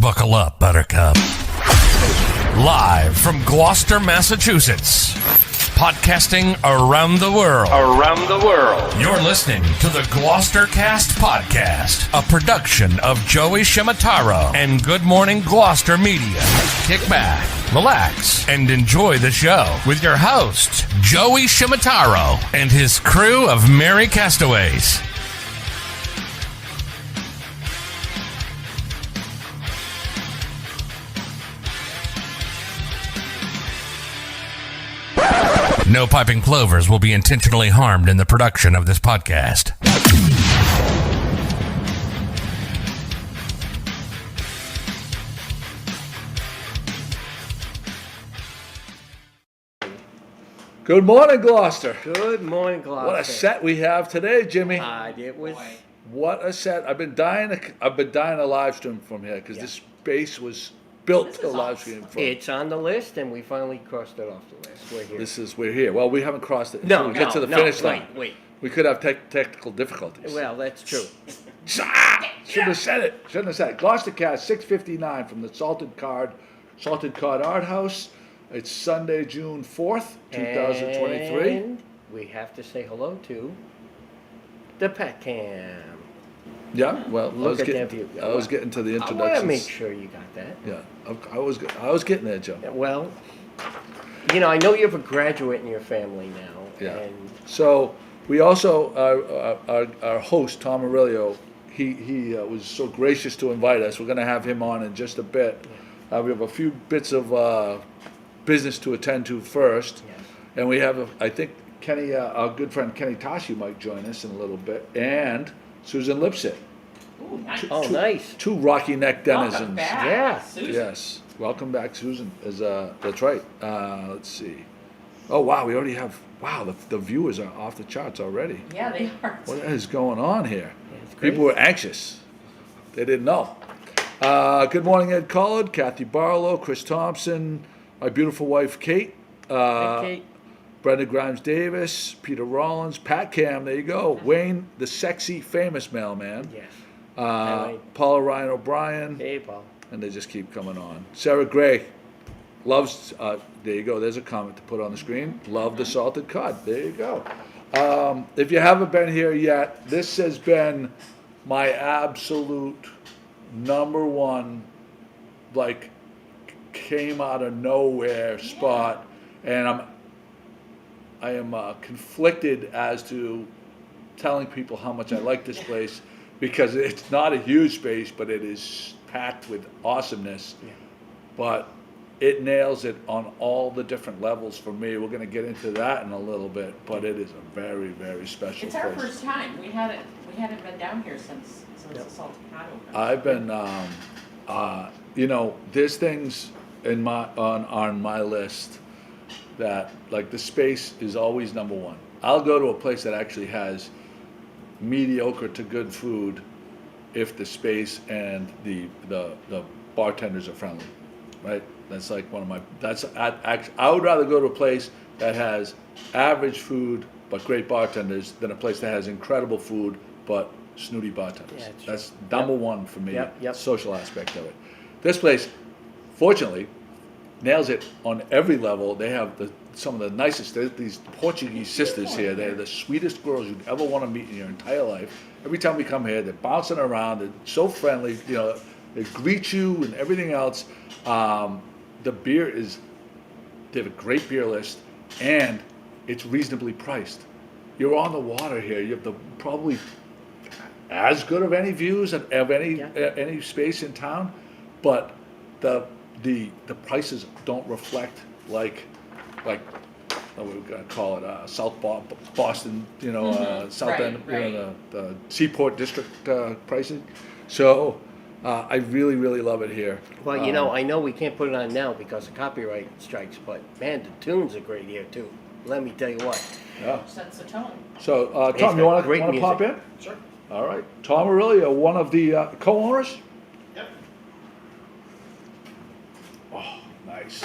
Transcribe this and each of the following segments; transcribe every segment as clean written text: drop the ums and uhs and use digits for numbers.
Buckle up, Buttercup. Live from Gloucester, Massachusetts. Podcasting around the world. You're listening to the GloucesterCast podcast, a production of Joey Shimataro and Good Morning Gloucester Media. Kick back, relax, and enjoy the show with your host, Joey Shimataro, and his crew of merry castaways. No piping plovers will be intentionally harmed in the production of this podcast. Good morning, Gloucester. Good morning, Gloucester. What a set we have today, Jimmy. It was. What a set! I've been dying to live stream from here because this space was built to live stream from. It's on the list, and we finally crossed it off the list. We're here. We're here. Well, we haven't crossed it. No, we get to the finish line. Wait. We could have technical difficulties. Well, that's true. Shouldn't have said it. GloucesterCast 6:59 from the Salted Cod Arthouse. It's Sunday, June 4th, 2023. And we have to say hello to the pet cam. Yeah, well, I was getting to the introductions. I want to make sure you got that. Yeah, I was getting there, Joe. Well, I know you have a graduate in your family now. Yeah. And so we also our host Tom Aurelio. He was so gracious to invite us. We're going to have him on in just a bit. We have a few bits of business to attend to first, and we have I think Kenny, our good friend Kenny Tashi might join us in a little bit, and Susan Lipset. Ooh, nice. Nice. Two Rocky Neck denizens. Welcome back, Yeah. Susan. Yes, welcome back, Susan. That's right. Let's see. Oh wow, we already have. Wow, the viewers are off the charts already. Yeah, they are. What is going on here? It's great. People were anxious. They didn't know. Good morning, Ed Collard, Kathy Barlow, Chris Thompson, my beautiful wife Kate. Hey, Kate. Brenda Grimes Davis, Peter Rollins, Pat Cam, there you go. Wayne, the sexy, famous mailman. Yes. Paula Ryan O'Brien. Hey, Paul. And they just keep coming on. Sarah Gray loves, there you go, there's a comment to put on the screen. Love the salted cod. There you go. If you haven't been here yet, this has been my absolute number one, came out of nowhere spot. And I am conflicted as to telling people how much I like this place because it's not a huge space, but it is packed with awesomeness. Yeah. But it nails it on all the different levels for me. We're going to get into that in a little bit, but it is a very, very special It's place. our first time. We hadn't been down here since the Salted Cod opened. I've been, there's things on my list that the space is always number one. I'll go to a place that actually has mediocre to good food if the space and the bartenders are friendly, right? That's one of my. I would rather go to a place that has average food but great bartenders than a place that has incredible food but snooty bartenders. Yeah, that's number one for me. Yep. Social aspect of it. This place, fortunately, nails it on every level. They have some of the nicest. These Portuguese sisters here. They're the sweetest girls you'd ever want to meet in your entire life. Every time we come here, they're bouncing around. They're so friendly. They greet you and everything else. The beer they have a great beer list, and it's reasonably priced. You're on the water here. You have probably as good of any views of any space in town, but the prices don't reflect like we're gonna call it South Boston, South End, the Seaport District pricing. So I really, really love it here. Well, I know we can't put it on now because of copyright strikes, but man, the tunes are great here too. Let me tell you what. Yeah. Sets the tone. So Tom, you want to pop in? Sure. All right, Tom Aurelio, one of the co-owners. Yep. Oh, nice.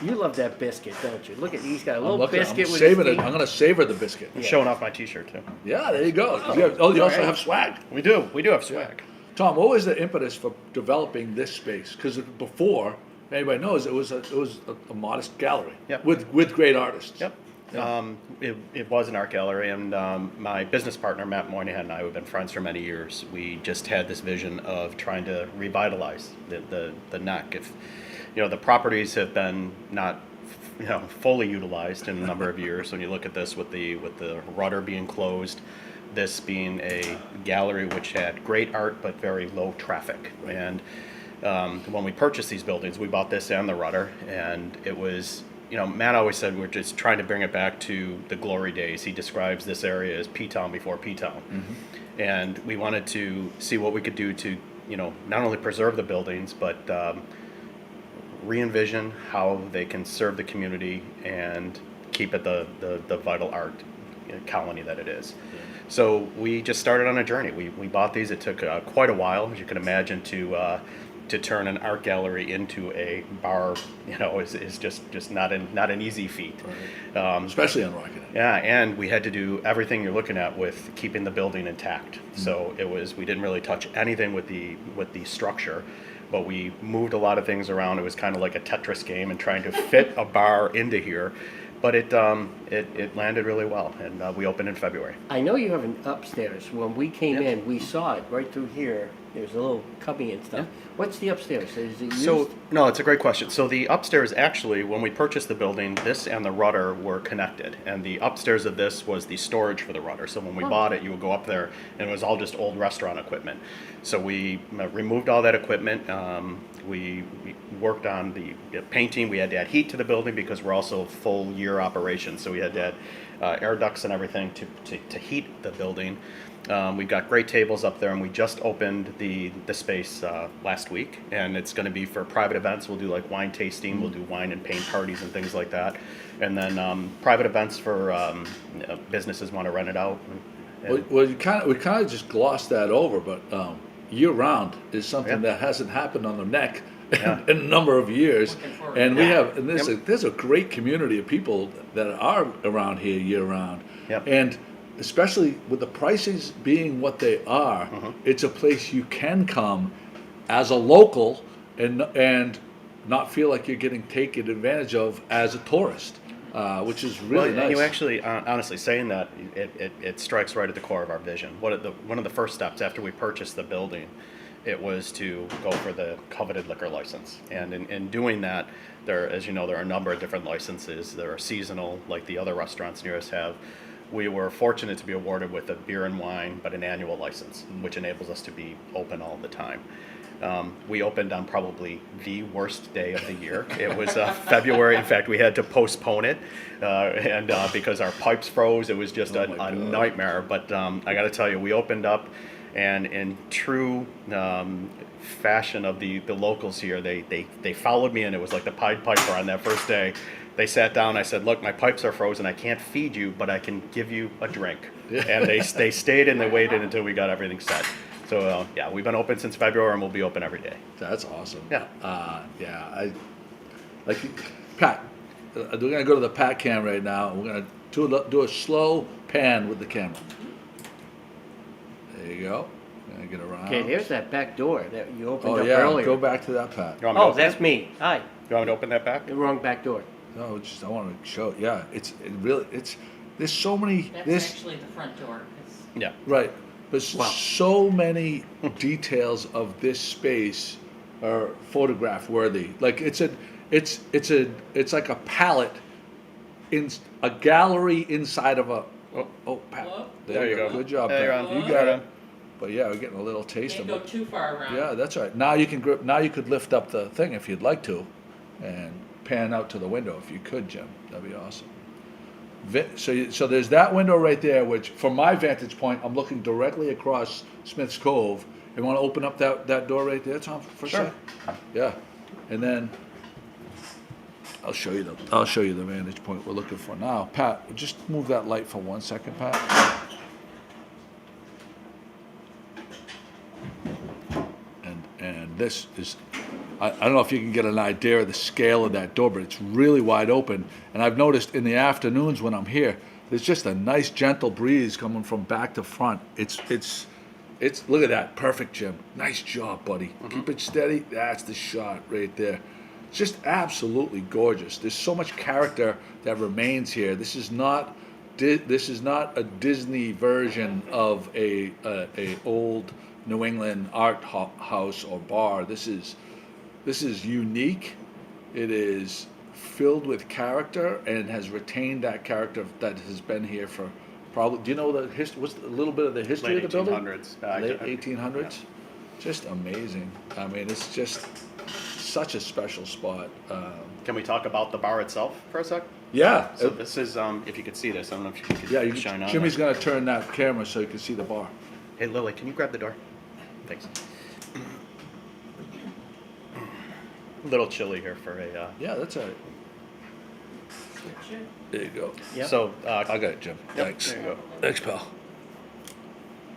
You love that biscuit, don't you? Look at he's got a little biscuit I'm with saving his it. I'm going to savor the biscuit. I'm showing off my T-shirt too. Yeah, there you go. You also have swag. We do have swag. Tom, what was the impetus for developing this space? Because before, anybody knows, it was a modest gallery. Yep. With great artists. Yep. Yeah. It was an art gallery, and my business partner, Matt Moynihan, and I, who've been friends for many years, we just had this vision of trying to revitalize the neck. If, the properties have been not, fully utilized in a number of years. When you look at this with the rudder being closed, this being a gallery which had great art but very low traffic. And when we purchased these buildings, we bought this and the rudder, and it was, Matt always said we're just trying to bring it back to the glory days. He describes this area as P-Town before P-Town. Mm-hmm. And we wanted to see what we could do to, not only preserve the buildings, but re-envision how they can serve the community and keep it the vital art colony that it is. So we just started on a journey. We bought these. It took quite a while, as you can imagine, to turn an art gallery into a bar. Is just not an easy feat. Right. Especially on Rocket. Yeah, and we had to do everything you're looking at with keeping the building intact. Mm-hmm. So we didn't really touch anything with the structure, but we moved a lot of things around. It was kind of like a Tetris game and trying to fit a bar into here. But it landed really well, and we opened in February. I know you have an upstairs. When we came in, we saw it right through here. There's a little cubby and stuff. Yeah. What's the upstairs? Is it used? So, no, it's a great question. So the upstairs, actually, when we purchased the building, this and the rudder were connected. And the upstairs of this was the storage for the rudder. So when we bought it, you would go up there, and it was all just old restaurant equipment. So we removed all that equipment. We worked on the painting. We had to add heat to the building because we're also full year operation. So we had to add air ducts and everything to heat the building. We've got great tables up there, and we just opened the space last week, and it's going to be for private events. We'll do like wine tasting, we'll do wine and paint parties and things like that, and then private events for businesses want to rent it out. Well, we kind of just glossed that over, but year round is something that hasn't happened on the neck in a number of years, and there's a great community of people that are around here year round, and especially with the prices being what they are, it's a place you can come as a local and not feel like you're getting taken advantage of as a tourist, which is really nice. And you actually, honestly, saying that, it strikes right at the core of our vision. One of the first steps after we purchased the building, it was to go for the coveted liquor license. And in doing that, as you know, there are a number of different licenses. There are seasonal, like the other restaurants near us have. We were fortunate to be awarded with a beer and wine, but an annual license, which enables us to be open all the time. We opened on probably the worst day of the year. It was February. In fact, we had to postpone it, and because our pipes froze, it was just a nightmare. But I got to tell you, we opened up, and in true fashion of the locals here, they followed me in. It was like the Pied Piper on that first day. They sat down. I said, "Look, my pipes are frozen. I can't feed you, but I can give you a drink." And they stayed and they waited until we got everything set. So we've been open since February, and we'll be open every day. That's awesome. Yeah. I like Pat. We're gonna go to the Pat cam right now. We're gonna do a slow pan with the camera. There you go. Gonna get around. Okay, there's that back door that you opened up yeah, earlier. go back to that, Pat. Oh, that's me. Hi. You want me to open that back? The wrong back door. No, I want to show. Yeah, there's so many. That's actually the front door. Yeah. Right, but so many details of this space are photograph worthy. Like it's like a palette in a gallery inside of a. Oh, Pat. Hello? There you go. Good job, There Pat. you You got it. But yeah, we're getting a little taste Can't of go it. too far around. Yeah, that's right. Now you can grip. Now you could lift up the thing if you'd like to, and pan out to the window if you could, Jim. That'd be awesome. So there's that window right there, which from my vantage point, I'm looking directly across Smith's Cove. You want to open up that door right there, Tom, for a sec? Yeah, and then I'll show you the vantage point we're looking for now. Pat, just move that light for 1 second, Pat. And this is, I don't know if you can get an idea of the scale of that door, but it's really wide open. And I've noticed in the afternoons when I'm here, there's just a nice gentle breeze coming from back to front. It's It's look at that, perfect, Jim. Nice job, buddy. Keep it steady. That's the shot right there. Just absolutely gorgeous. There's so much character that remains here. This is not a Disney version of a old New England art house or bar. This is unique. It is filled with character and has retained that character that has been here for probably. Do you know the history? What's a little bit of the history Late of the building? 1800s. Late 1800s. Just amazing. I mean, it's just such a special spot. Can we talk about the bar itself for a sec? Yeah. So this is, if you could see this, I don't know if you could Yeah, shine on. Jimmy's going to turn that camera so you can see the bar. Hey, Lily, can you grab the door? Thanks. A little chilly here for a. Yeah, that's all right. There you go. Yep. So, I got it, Jim. Yep, Thanks. there you go. Thanks, pal.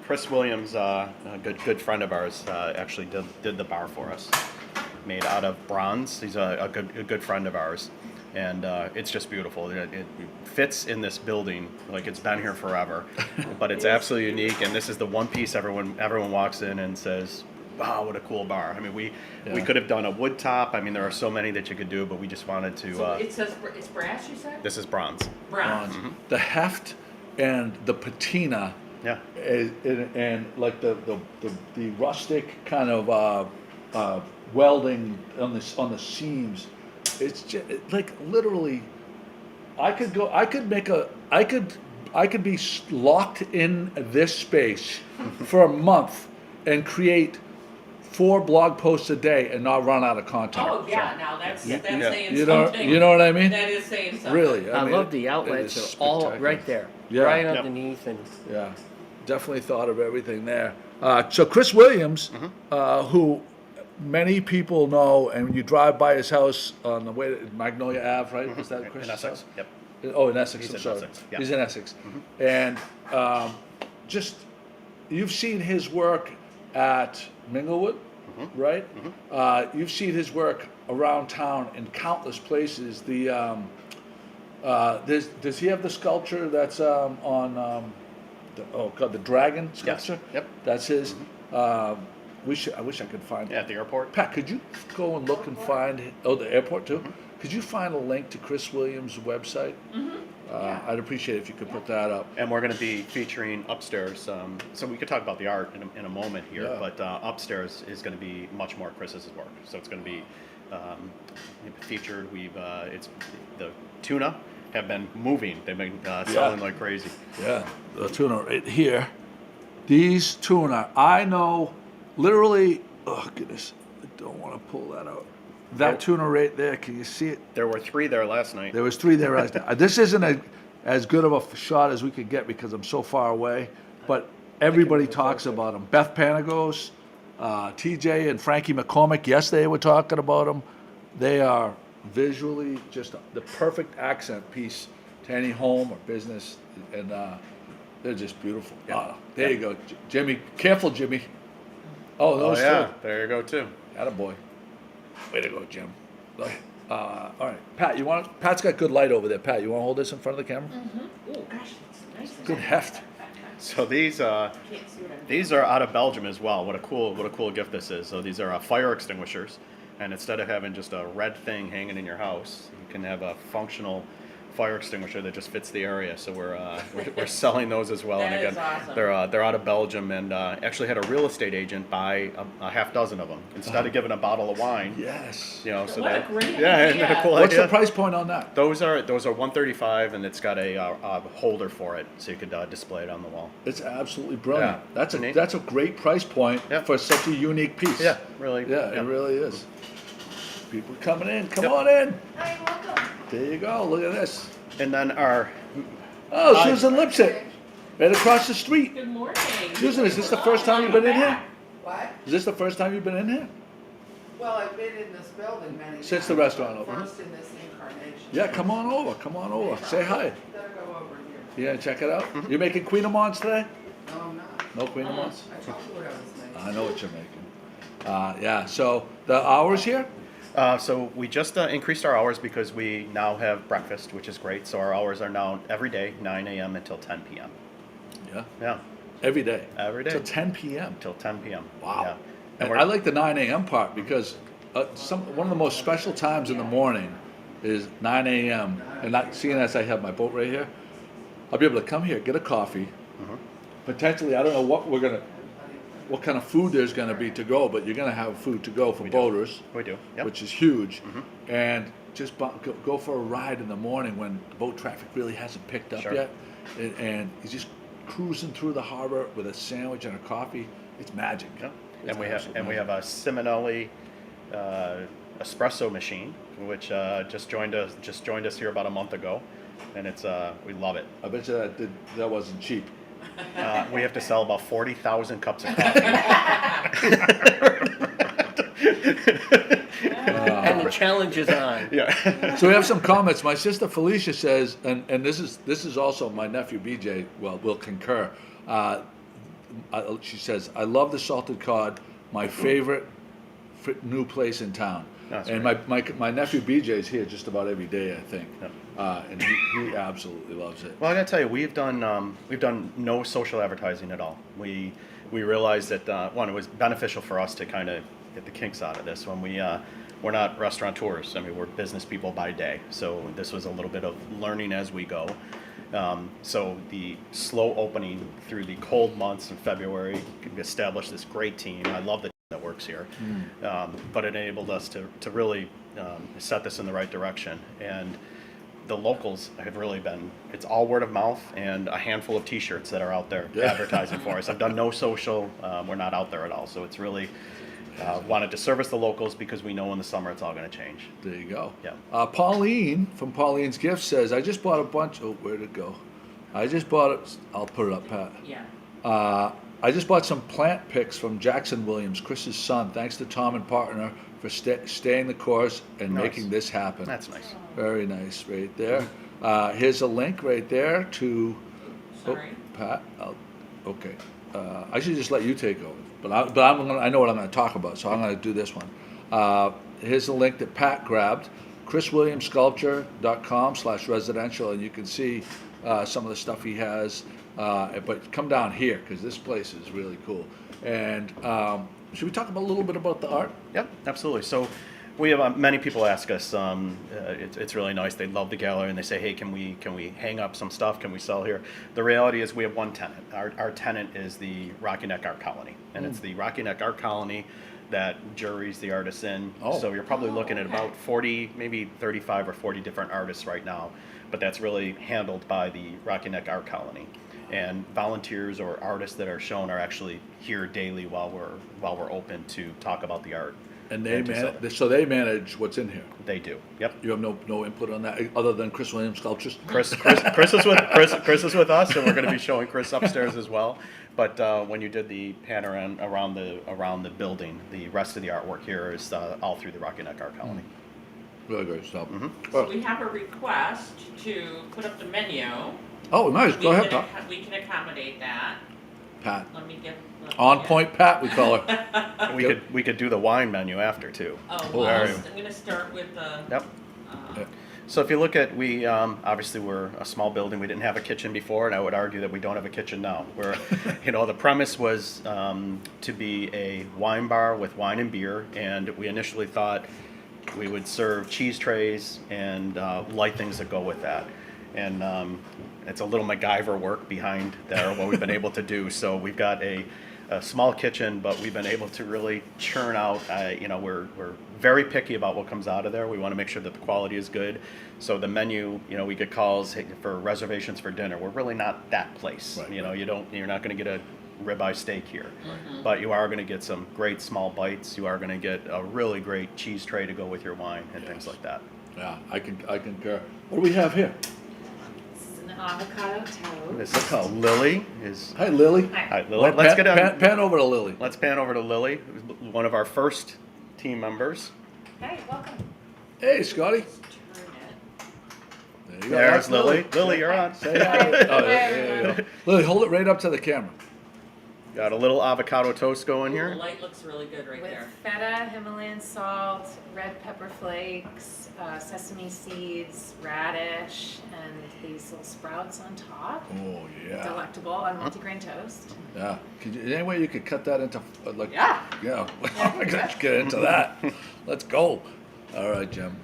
Chris Williams, a good friend of ours, actually did the bar for us. Made out of bronze. He's a good friend of ours, and it's just beautiful. It fits in this building like it's been here forever, but it's absolutely unique. And this is the one piece everyone walks in and says, "Wow, what a cool bar!" I mean, we could have done a wood top. I mean, there are so many that you could do, but we just wanted to. So it says it's brass, you said? This is bronze. Bronze. The heft and the patina, Yeah. and like the rustic kind of welding on the seams. It's just like literally. I could be locked in this space for a month and create 4 blog posts a day and not run out of content. Oh, yeah, now that's saying You know, something. you know what I mean? That is saying something. Really, I mean, love the it outlets is are all spectacular. right there, Yeah. right Yep. underneath, and Yeah, definitely thought of everything there. So Chris Williams, who many people know, and when you drive by his house on the way to Magnolia Ave, right? Is that Chris? In Essex. Yep. Oh, in Essex. He's I'm in sorry. Essex, yeah. He's in Essex, and just you've seen his work at Minglewood, right? You've seen his work around town in countless places. The does he have the sculpture that's on the dragon sculpture? Yep. That's his. I wish I could find Yeah, at the airport. Pat, could you go and look and find? Oh, the airport too. Could you find a link to Chris Williams' website? I'd appreciate it if you could put that up. And we're going to be featuring upstairs. So we could talk about the art in a moment here, Yeah. but upstairs is going to be much more Chris's work. So it's going to be featured. It's the tuna have been moving. They've been selling like crazy. Yeah, the tuna right here. These tuna, I know, literally. Oh goodness, I don't want to pull that out. That tuna right there. Can you see it? There were 3 there last night. There was 3 there. This isn't as good of a shot as we could get because I'm so far away. But everybody talks about them. Beth Panagos, TJ, and Frankie McCormick. Yes, they were talking about them. They are visually just the perfect accent piece to any home or business, and they're just beautiful. There you go, Jimmy. Careful, Jimmy. Oh, those yeah, two. there you go too. Attaboy. Way to go, Jim. All right, Pat. Pat's got good light over there. Pat, you want to hold this in front of the camera? Oh, gosh, it's nice. Good heft. So these Can't see what I'm these are out of Belgium as well. What a cool gift this is. So these are fire extinguishers, and instead of having just a red thing hanging in your house, you can have a functional fire extinguisher that just fits the area. So we're selling those as well. That and is awesome. they're out of Belgium, and actually had a real estate agent buy a half dozen of them instead of giving a bottle of wine. Yes. You know, so What a that great isn't that a idea. cool What's idea? the price point on that? Those are $135, and it's got a holder for it, so you could display it on the wall. It's absolutely brilliant. Yeah. That's a great price point Yeah. for such a unique piece. Yeah, really. Yeah, it really is. People coming in. Come Yep. on in. Hi, welcome. There you go. Look at this. And then our Oh, Hi. Susan Lipset, right across the street. Good morning. Susan, is this the first time you've been in here? What? Is this the first time you've been in here? Well, I've been in this building many times. Since the restaurant opened. First in this incarnation. Yeah, come on over. Come on over. Say hi. Better go over here. Yeah, check it out. You making Queen of Mons today? No, I'm not. No Queen of Mons? I told you what I was making. I know what you're making. Yeah. So the hours here? so we just increased our hours because we now have breakfast, which is great. So our hours are now every day 9 a.m. until 10 p.m. Yeah. Yeah. Every day. Every day. Till 10 p.m. Till 10 p.m. Wow. Yeah. And I like the 9 a.m. part because one of the most special times in the morning is 9 a.m. And seeing as I have my boat right here, I'll be able to come here, get a coffee. Potentially, I don't know what kind of food there's gonna be to go, but you're gonna have food to go for boaters. We do. Yep. Which is huge. And just go for a ride in the morning when the boat traffic really hasn't picked up Sure. yet. And you're just cruising through the harbor with a sandwich and a coffee. It's magic. Yeah. It's And we absolute have magic. a Simonelli espresso machine, which just joined us here about a month ago, and it's we love it. I bet you that wasn't cheap. We have to sell about 40,000 cups of coffee. And the challenge is on. Yeah. So we have some comments. My sister Felicia says, and this is also my nephew BJ. Well, will concur. She says, "I love the salted cod. My favorite new place in town." That's and my nephew BJ is here just about every day, I think, and he absolutely loves it. Well, I gotta tell you, we've done no social advertising at all. We realized that one, it was beneficial for us to kind of get the kinks out of this. When we're not restaurateurs. I mean, we're business people by day. So this was a little bit of learning as we go. So the slow opening through the cold months in February established this great team. I love the team that works here, but it enabled us to really set this in the right direction. And the locals have really been, it's all word of mouth and a handful of t-shirts that are out there advertising for us. I've done no social, we're not out there at all. So it's really wanted to service the locals because we know in the summer it's all going to change. There you go. Yeah. Pauline from Pauline's Gift says, "I just bought a bunch." Oh, where'd it go? I just bought it. I'll put it up, Pat. Yeah. I just bought some plant picks from Jackson Williams, Chris's son. Thanks to Tom and partner for staying the course and Nice. making this happen. That's nice. Very nice, right there. Here's a link right there to. Sorry. Pat. Okay. I should just let you take over, but I know what I'm going to talk about, so I'm going to do this one. Here's the link that Pat grabbed, chriswilliamssculpture.com/residential, and you can see some of the stuff he has. But come down here because this place is really cool. And should we talk a little bit about the art? Yep, absolutely. So we have many people ask us. It's really nice. They love the gallery and they say, "Hey, can we hang up some stuff? Can we sell here?" The reality is we have one tenant. Our tenant is the Rocky Neck Art Colony, and it's the Rocky Neck Art Colony that juries the artists in. Oh. So you're probably looking at okay. about 40, maybe 35 or 40 different artists right now, but that's really handled by the Rocky Neck Art Colony. And volunteers or artists that are shown are actually here daily while we're open to talk about the art. And they they manage what's in here. They do. Yep. You have no input on that other than Chris Williams Sculptures. Chris is with us, and we're going to be showing Chris upstairs as well. But when you did the panorama around the building, the rest of the artwork here is all through the Rocky Neck Art Colony. Really great stuff. So we have a request to put up the menu. Oh, nice. Go ahead, Pat. We can accommodate that. Pat. Let me On point, Pat. We call her. We could do the wine menu after too. Oh, Oh, well, very- I'm gonna start with the. Yep. Yeah. So if you look at, we obviously we're a small building. We didn't have a kitchen before, and I would argue that we don't have a kitchen now. We're, the premise was to be a wine bar with wine and beer, and we initially thought we would serve cheese trays and light things that go with that. And it's a little MacGyver work behind there, what we've been able to do. So we've got a small kitchen, but we've been able to really churn out. We're very picky about what comes out of there. We want to make sure that the quality is good. So the menu, we get calls for reservations for dinner. We're really not that place. Right, You're not going to get a ribeye steak here, but you are going to get some great small bites. You are going to get a really great cheese tray to go with your wine and things like that. Yeah, I concur. What do we have here? This is an avocado toast. This is how Lily is. Hi, Lily. Hi, Lily. Let's get on. Pan over to Lily. Let's pan over to Lily, one of our first team members. Hey, welcome. Hey, Scotty. Just turn it. There you go. There's That's Lily. Lily, you're on. Say hi. Oh, there you go. Lily, hold it right up to the camera. Got a little avocado toast going The here. light looks really good right With there. feta, Himalayan salt, red pepper flakes, sesame seeds, radish, and these little sprouts on top. Oh, yeah. Delectable on multigrain toast. Yeah. Any way you could cut that into, like, Yeah. yeah. Let's get into that. Let's go. All right, Jim.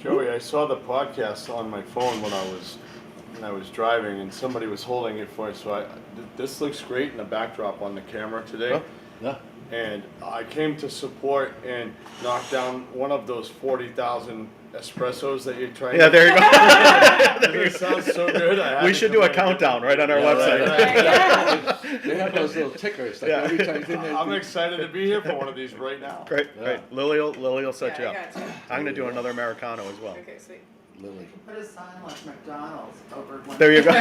Joey, I saw the podcast on my phone when I was driving, and somebody was holding it for me. So this looks great in the backdrop on the camera today. Yeah. And I came to support and knock down one of those 40,000 espressos that you're trying. Yeah, there you go. It sounds so good. We should do a countdown right on our website. Right. They have those little tickers. Like Yeah. every time they I'm excited to be here for one of these right now. Great, Yeah. great. Lily will set you Yeah, up. I got you. I'm gonna do another Americano as well. Okay, sweet. Lily. Put a sign like McDonald's over one. There you go.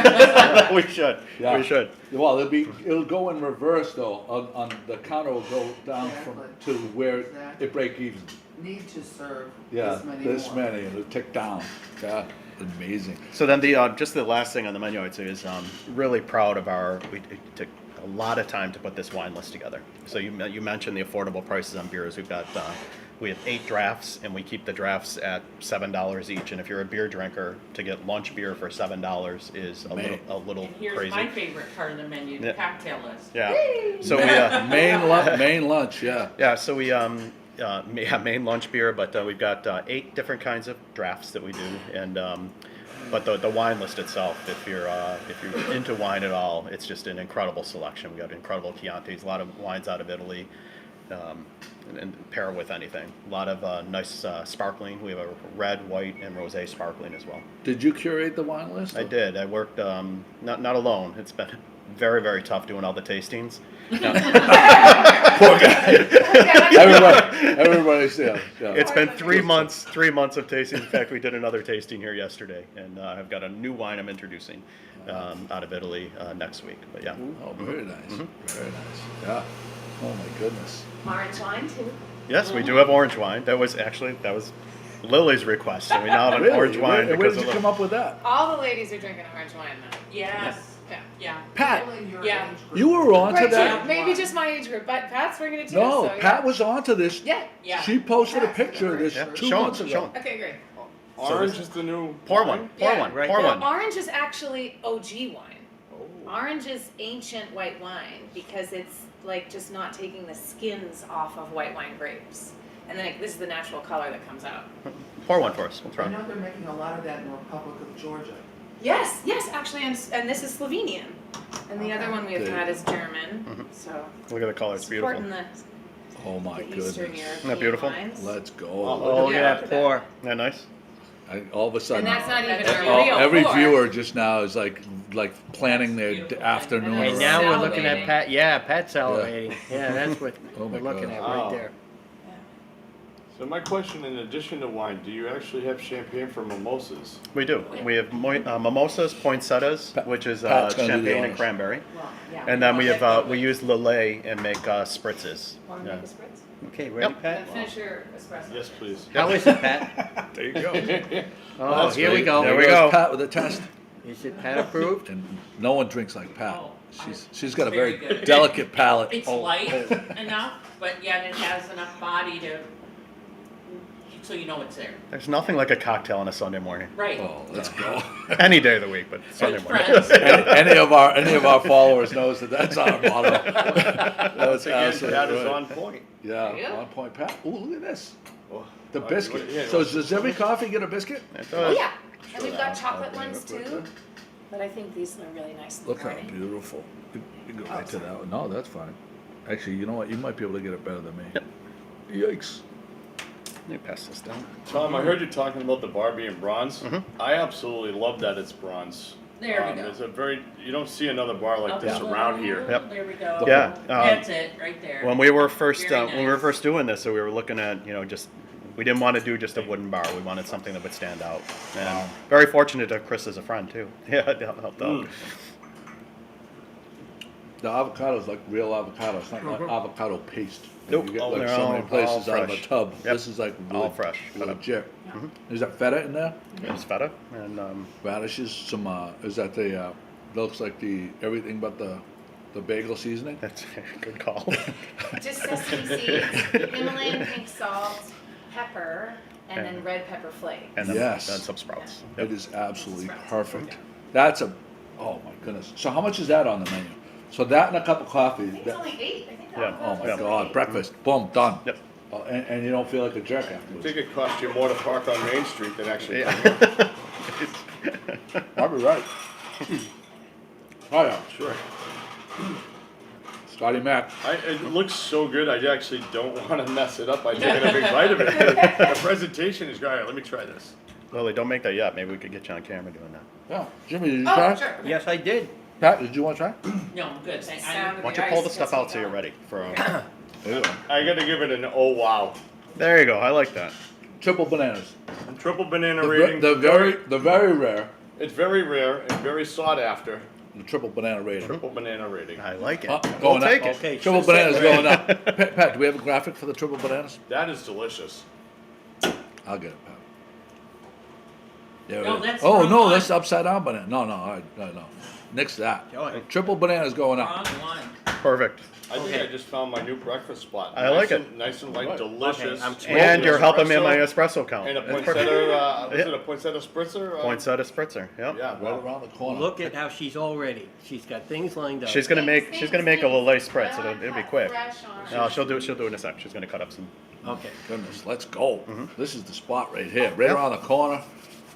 We should. Yeah. We should. Well, it'll go in reverse though. On the counter will go down from to where it break even. Need to serve Yeah, this many more. and it'll tick down. Yeah, amazing. So then just the last thing on the menu I'd say is really proud of we took a lot of time to put this wine list together. So you mentioned the affordable prices on beers. We have 8 drafts, and we keep the drafts at $7 each. And if you're a beer drinker, to get lunch beer for $7 is a little And here's crazy. my favorite part of the menu, the Yeah. cocktail list. Yeah. So we Main lunch. Yeah. yeah. So we main lunch beer, but we've got 8 different kinds of drafts that we do, and but the wine list itself, if you're into wine at all, it's just an incredible selection. We got incredible Chiantis, a lot of wines out of Italy, and pair with anything. A lot of nice sparkling. We have a red, white, and rosé sparkling as well. Did you curate the wine list? I did. I worked not alone. It's been very, very tough doing all the tastings. Poor guy. Everybody's yeah. It's been 3 months of tasting. In fact, we did another tasting here yesterday, and I've got a new wine I'm introducing out of Italy next week. But yeah, Oh, very nice. Very nice. Yeah. Oh my goodness. Orange wine too. yes, we do have orange wine. That was Lily's request, so we now have an Really? orange wine Where because did of you come up with that? All the ladies are drinking orange wine now. Yes, Yeah. yeah. Pat, Only your Yeah. age group. you were onto Right, that. so maybe just my age group, but Pat's bringing it too. No, so, Pat yeah. was onto this. Yeah. Yeah. She posted a picture of this Yeah. 2 Show 'em, months show ago. 'em. Okay, great. Orange is the new Pour wine? one, pour Yeah. one, Right pour there. one. Orange is actually OG wine. Orange is ancient white wine because it's like just not taking the skins off of white wine grapes. And then this is the natural color that comes out. Pour one for us. We'll I try. know they're making a lot of that in the Republic of Georgia. Yes, actually, and this is Slovenian. And the other one we've Good. had is German. So Look at the color. It's beautiful. supporting Oh my the Eastern goodness. European that beautiful? wines. Let's go. Oh, Yeah, yeah, look at pour. Isn't that nice? All of a sudden, And that's not even That's a all- real every pour. viewer just now is like planning their Beautiful. afternoon. And And or- now we're Salivating. looking at Pat. Yeah, Pat's salivating. Yeah, that's what Oh my we're looking God. at Wow. right there. So my question, in addition to wine, do you actually have champagne for mimosas? We do. We have mimosas, poinsettias, which is Pat's gonna do the champagne and honors. cranberry, Well, yeah. and then we Well, have we use Lillet and make spritzes. Want to Yeah. make a spritz? Okay, ready, Yep. Pat? And finish your espresso. Yes, please. How is it, Pat? There you go. Oh, That's here we great. go. There we goes go. Pat with a test. Is it Pat approved? And no one drinks like Pat. Oh, She's got a very very good. delicate palate. It's light enough, but yet it has enough body so you know it's there. There's nothing like a cocktail on a Sunday morning. Right. Oh, let's go. Any day of the week, but Sunday With morning. friends. any of our followers knows that's our motto. That's Again, absolutely that is right. on point. Yeah, Yeah. on point, Pat. Ooh, look at this. Well, The biscuit. yeah, So does every coffee get a biscuit? It Oh does. yeah, and we've got I'll chocolate bring it ones up right too. there. But I think these are really nice in the Look how morning. beautiful. You go Oh, right to sorry. that one. No, that's fine. Actually, you know what? You might be able to get it better than me. Yep. Yikes. Let me pass this down. Tom, I heard you talking about the bar being bronze. Mhm. I absolutely love that it's bronze. There we go. It's a you don't see another bar like Up this a around little, here. Yep. There we go. Yeah. That's it, right there. When we were first Very when we were nice. first doing this, so we were looking at just we didn't want to do just a wooden bar. We wanted something that would stand out. And Wow. very fortunate to Chris as a friend too. Yeah, it helped out. The avocado is like real avocado. It's not like avocado paste. Nope. You get Oh, like they're so all- many places all out of a fresh. tub. Yep. This is like All fresh, cut up. legit. Is that feta in there? It's feta and Radishes. Some. Is that the? Looks like the everything but the The bagel seasoning. That's a good call. Just sesame seeds, Himalayan pink salt, pepper, and then red pepper flakes. And then, Yes. then some sprouts. It is absolutely Sprouts. perfect. That's oh my goodness. So how much is that on the menu? So that and a cup of coffee. I think it's only 8. I think that Yeah. one Oh my was only God, 8. breakfast, boom, done. Yep. And you don't feel like a jerk I afterwards. think it cost you more to park on Main Street than actually. Yeah. Probably right. Oh yeah, Sure. Scotty Mac. It looks so good. I actually don't want to mess it up by taking a big bite of it. The presentation is great. Let me try this. Lily, don't make that yet. Maybe we could get you on camera doing that. Yeah, Jimmy, did you Oh, try? sure. Yes, I did. Pat, did you want to try? No, I'm good, thank Sound you. of Why don't you the pull the ice stuff gets out me so you're going. ready for? Yeah. I got to give it an oh wow. There you go. I like that. Triple bananas. Triple banana The, rating. the very rare. It's very rare and very sought after. The triple banana rating. Triple banana rating. I like it. Going We'll take up. it. Okay. Triple so bananas say- going up. Pat, do we have a graphic for the triple bananas? That is delicious. I'll get it, Pat. There it No, is. that's Oh wrong no, one. that's upside down banana. No, no. Nix that. Oh, I- Triple bananas going Wrong up. one. Perfect. I think Okay. I just found my new breakfast spot. I like Nice it. and, nice and light, Right. delicious. Okay, I'm Smoked And you're helping me in my espresso espresso count. And a That's perfect. poinsettia, was Yeah. it a poinsettia spritzer? Poinsettia spritzer. Yep. Yeah, Right well, around the corner. Look at how she's all ready. She's got things lined up. She's gonna make a Lillet spritz. It'll be quick. Fresh orange. No, she'll do it in a sec. She's gonna cut up some. Okay. Goodness, let's go. Mm-hmm. This is the spot right here, right Yep. around the corner.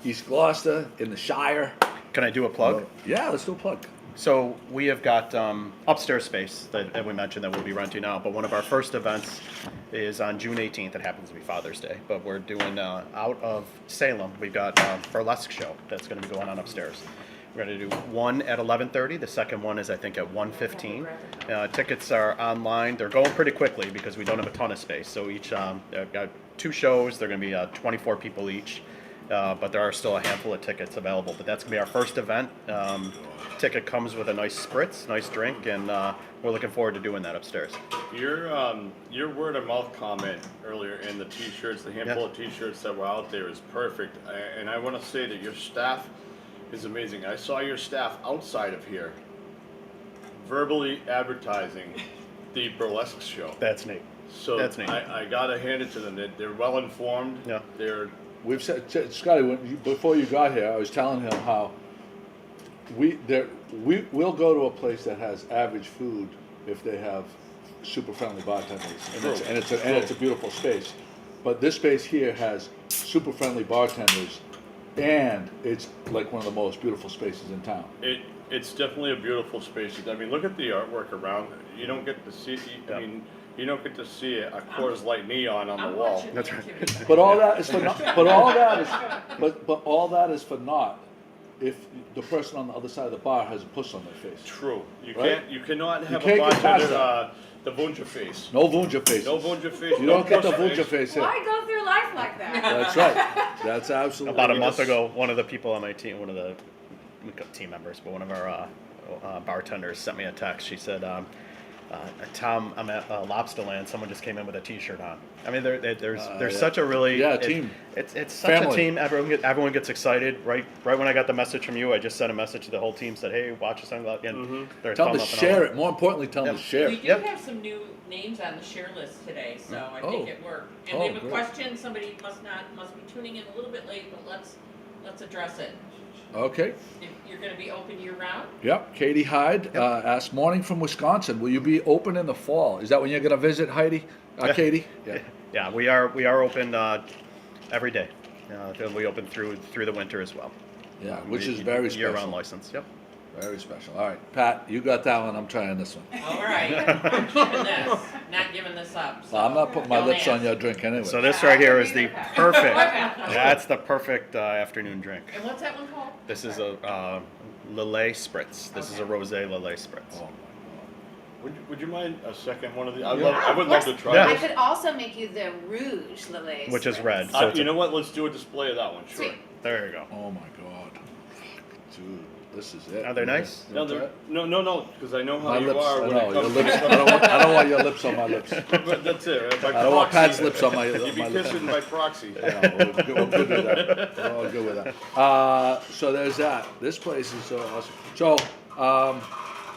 East Gloucester, in the Shire. Can I do a plug? Yeah, let's do a plug. So we have got upstairs space that we mentioned that we'll be renting out, but one of our first events is on June 18th. It happens to be Father's Day, but we're doing out of Salem. We've got a burlesque show that's going to be going on upstairs. We're going to do one at 11:30. The second one is I think at 1:15. Tickets are online. They're going pretty quickly because we don't have a ton of space. So each I've got 2 shows. They're going to be 24 people each. But there are still a handful of tickets available. But that's going to be our first event. Ticket comes with a nice spritz, nice drink, and we're looking forward to doing that upstairs. your word of mouth comment earlier in the t-shirts, the handful Yeah. of t-shirts that were out there is perfect. And I want to say that your staff is amazing. I saw your staff outside of here verbally advertising the burlesque show. That's neat. So That's neat. I gotta hand it to them. They're well informed. Yeah. They're We've said, Scotty, before you got here, I was telling him how we'll go to a place that has average food if they have super friendly bartenders, and it's a beautiful space. But this space here has super friendly bartenders, and it's like one of the most beautiful spaces in town. It's definitely a beautiful space. I mean, look at the artwork around. You don't get to see. I mean, you don't get to see a Coors Light neon on the I'm wall. watching That's the right. activity. But all that is for not, but all that is for naught if the person on the other side of the bar has a puss on their face. True. You Right? can't. You cannot have can't a get past bartender. The Vunja face. No Vunja faces. No Vunja face. You no don't get the puss Vunja face. face here. Why go through life like that? That's right. That's absolutely. About a month ago, one of the people on my team, one of the team members, but one of our bartenders sent me a text. She said, "Tom, I'm at Lobsterland. Someone just came in with a T-shirt on." I mean, there's Yeah. such a really Team. It's such Family. a team. Everyone gets excited. Right when I got the message from you, I just sent a message to the whole team. Said, "Hey, watch us on and they're Tell them thumb to up and share all. it. More importantly, tell them Yep. to share We it. do Yep. have some new names on the share list today, so I Oh. think it worked. And Oh, we have a great. question, somebody must be tuning in a little bit late, but let's address it. Okay. If you're gonna be open year round? Yep. Katie Hyde asked, "Morning from Wisconsin. Will you be open in the fall? Is that when you're going to visit, Heidi? Katie? Yeah. Yeah, we are open every day. We open through the winter as well. Yeah, which is very special. Year-round license. Yep. Very special. All right, Pat, you got that one. I'm trying this one. All right, I'm keeping this, not giving this up. So Well, I'm not putting my don't lips on ask. your drink anyway. So this right here is the perfect. Okay. That's the perfect afternoon drink. And what's that one called? This is a Lillet spritz. This is a rosé Lillet spritz. Oh, Would you mind a second one of these? Yeah, I would of love to course. try Yeah. I this. could also make you the rouge Lillet. Which is spritz. red. So it's You a- know what? Let's do a display of that one. Sure. Sweet. There you go. oh my God. Dude, this is it. Are they nice? You No, want to try it? no, because I know how My you lips. are I when know. it Your comes lips. to I don't want your lips on my lips. But that's it. By I don't want proxy. Pat's lips on my You'd be my lips. kissing by proxy. Yeah, we're good with that. We're all good with that. So there's that. This place is so awesome. So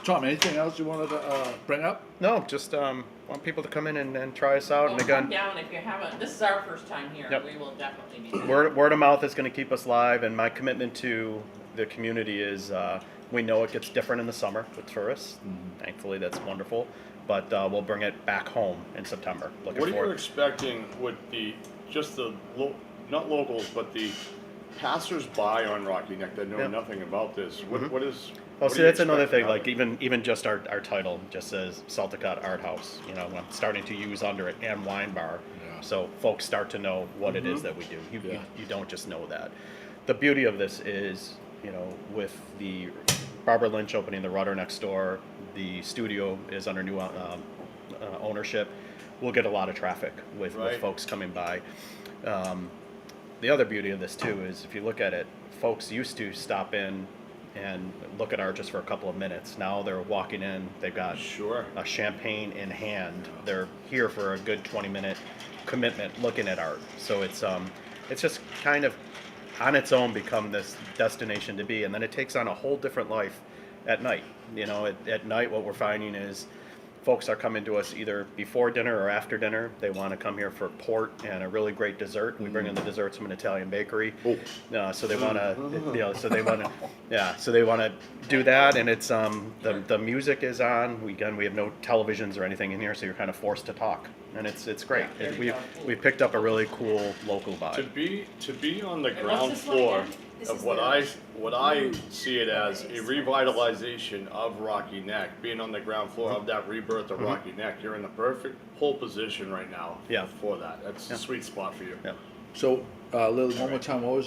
Tom, anything else you wanted to bring up? No, just want people to come in and try us out. Well, And come again, down if you haven't. This is our first time here. Yep. We will definitely be there. word of mouth is going to keep us live, and my commitment to the community is we know it gets different in the summer with tourists. Thankfully, that's wonderful. But we'll bring it back home in September. Looking What are you forward. expecting with not locals, but the passers-by on Rocky Neck that know Yeah. nothing about this? What is? Well, what see, are you that's another thing. expecting Like out of even just our title just says Salticott Arthouse. You know, I'm starting to use under it and wine bar, Yeah. so folks start to know what it is that we do. Yeah. You don't just know that. The beauty of this is, you know, with the Barbara Lynch opening the Rudder next door, the studio is under new ownership. We'll get a lot of traffic with Right. folks coming by. The other beauty of this too is if you look at it, folks used to stop in and look at art just for a couple of minutes. Now they're walking in, they've got Sure. a champagne in hand. They're here for a good 20-minute commitment looking at art. So it's just kind of on its own become this destination to be, and then it takes on a whole different life at night. You know, at night what we're finding is folks are coming to us either before dinner or after dinner. They want to come here for port and a really great dessert. We bring in the desserts from an Italian bakery. So they want to, you know, so they want to do that. And it's the music is on. We have no televisions or anything in here, so you're kind of forced to talk, and it's great. We've picked up a really cool local To vibe. be on the And what's ground this one floor again? This of is what the- I see it as a revitalization of Rocky Neck, being on the ground floor of that rebirth of Rocky Neck, you're in the perfect pole position right now. Yeah. For that, that's a sweet spot for you. Yeah. So, Lily, one more time, what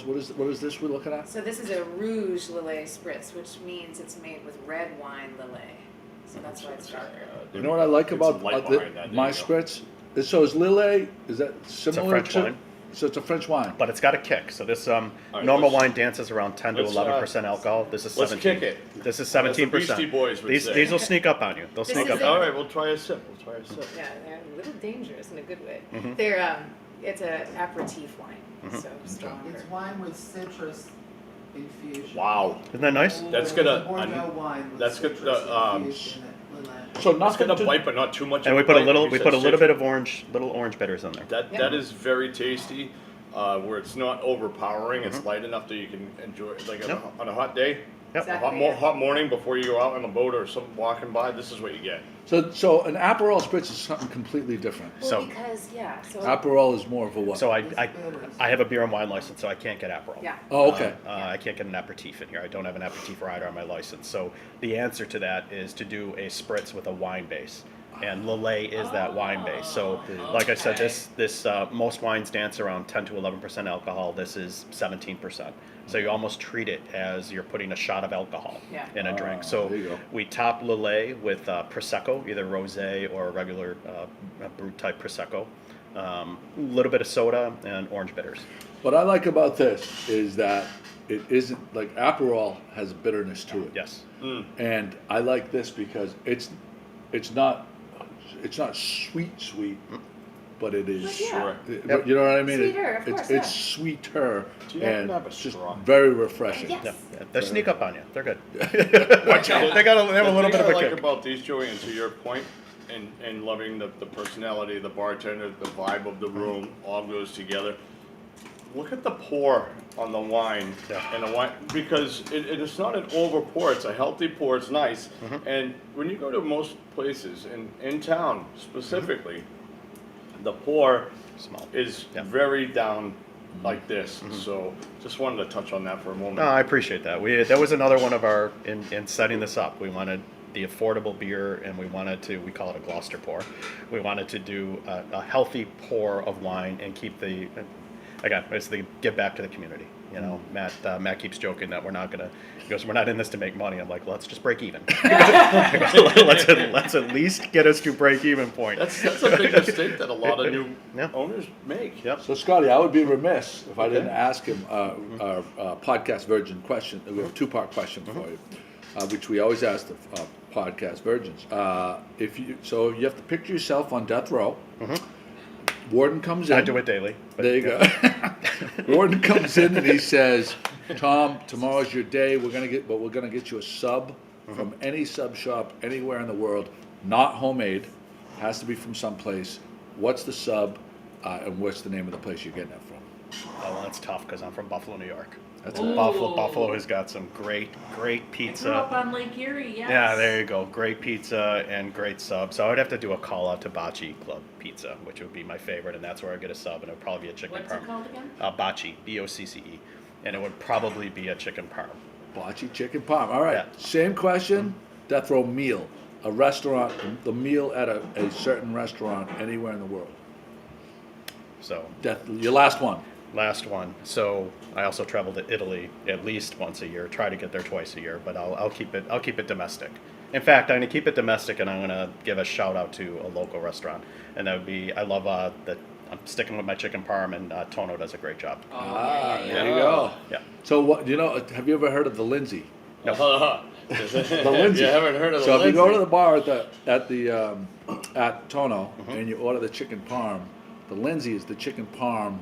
is this we're looking at? So this is a Rouge Lillet Spritz, which means it's made with red wine Lillet. So that's why it's darker. You know what I like Get about some light behind that. There my you go. spritz? So is Lillet, is that similar French to? wine. So it's a French wine. But it's got a kick. So this right, normal let's- wine dances around 10 to let's, 11% alcohol. This is 17. let's kick it. This is As the 17%. Beastie Boys would say. These will sneak up on you. They'll This sneak is up it. on All you. right, we'll try a sip. Yeah, they're a little dangerous in a good way. Mm-hmm. They're it's an aperitif wine, so stronger. It's wine with citrus infusion. Wow. Isn't that nice? That's It's gonna- Bordeaux wine with that's good, citrus um, infused in it, Lillet. So It's nothing gonna to, bite, but not too much. And of we put a bite. little You we said put a little citrus. bit of little orange bitters in there. That is very tasty, where it's not overpowering. It's light enough that you can enjoy it. Like Yep. on a hot day, Yep. Exactly. hot morning before you go out on a boat or some walking by. This is what you get. so an Aperol spritz is something completely different. Well, So- because so Aperol is more of a what? So It's bitters. I have a beer and wine license, so I can't get Aperol. yeah. Oh, okay. I can't get an aperitif in here. I don't have an aperitif rider on my license. So the answer to that is to do a spritz with a wine base. And Lillet is that wine base. So, like I said, okay. this most wines dance around 10 to 11% alcohol. This is 17%. So you almost treat it as you're putting a shot of alcohol Yeah. in a drink. So there you go. we top Lillet with prosecco, either rosé or a regular brut type prosecco. A little bit of soda and orange bitters. What I like about this is that it isn't like Aperol has bitterness to it. Yes. And I like this because it's not sweet, but it is. But yeah. Yep. You know what I mean? Sweeter, of course, It's yeah. sweeter Do you happen and to have a just straw? very refreshing. Yes. Yeah. They sneak up on you. They're good. Watch out. They have a little bit of a I like kick. about these, Joey, and to your point, and loving the personality, the bartender, the vibe of the room, all goes together. Look at the pour on the wine, Yeah. and the wine because it is not an over pour. It's a healthy pour. It's nice, and when you go to most places in town specifically, the pour Small. is Yeah. very down like this. So just wanted to touch on that for a moment. No, I appreciate that. That was another one of our in setting this up. We wanted the affordable beer, and we call it a Gloucester pour. We wanted to do a healthy pour of wine and keep it's the give back to the community. You know, Matt keeps joking that he goes, we're not in this to make money. I'm like, let's just break even. let's at least get us to break even point. That's a big mistake that a lot of new Yeah. owners make. Yep. So Scotty, I would be remiss if I didn't ask him our podcast virgin question. We have a two-part question for you, which we always ask the podcast virgins. If you have to picture yourself on death row. Warden comes in. I do it daily. But There you go. Warden comes in and he says, "Tom, tomorrow's your day. We're gonna get you a sub from any sub shop anywhere in the world, not homemade, has to be from someplace. What's the sub, and what's the name of the place you're getting it from? Oh, well, that's tough because I'm from Buffalo, New York. That's Ooh. Buffalo has got some great I grew pizza. up on Lake Erie, yes. Yeah, there you go. Great pizza and great sub. So I would have to do a call out to Bocce Club Pizza, which would be my favorite, and that's where I get a sub, and it would probably be a chicken What's it parm. called again? Bocce, Bocce, and it would probably be a chicken parm. Bocce chicken parm. All right. Yeah. Same question. Death row meal. A restaurant, the meal at a certain restaurant anywhere in the world. So Your last one. last one. So I also travel to Italy at least once a year. Try to get there twice a year, but I'll keep it domestic. In fact, I'm gonna keep it domestic, and I'm gonna give a shout out to a local restaurant, and that would be I'm sticking with my chicken parm, and Tono does a great job. There you go. Yeah. So what? Have you ever heard of the Lindsay? The The Lindsay. You haven't heard of the So if Lindsay? you go to the bar at Tono and you order the chicken parm, the Lindsay is the chicken parm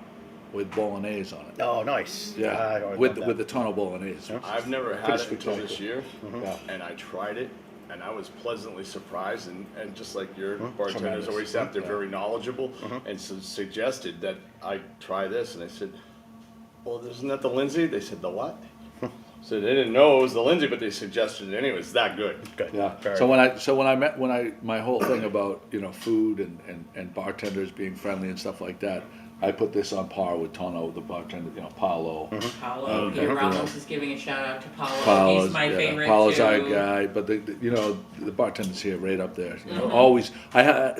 with bolognese on it. Oh, nice. Yeah, I always with love that. with the Tono bolognese. I've never had Pretty it until this spectacular. year, Yeah. and I tried it, and I was pleasantly surprised. And just like your bartenders Tremendous. always have, they're Yeah. very knowledgeable, and suggested that I try this, and I said, "Well, isn't that the Lindsay?" They said, "The what?" So they didn't know it was the Lindsay, but they suggested it anyway. It's that good. Good. Yeah. Very So my whole thing about food and bartenders being friendly and stuff like that, I put this on par with Tono, the bartender, Paolo. Paulo, Okay. Ramos is giving a shout out to Paulo. Paolo's, He's my favorite Paolo's too. our guy, but the bartenders here right up there. Always.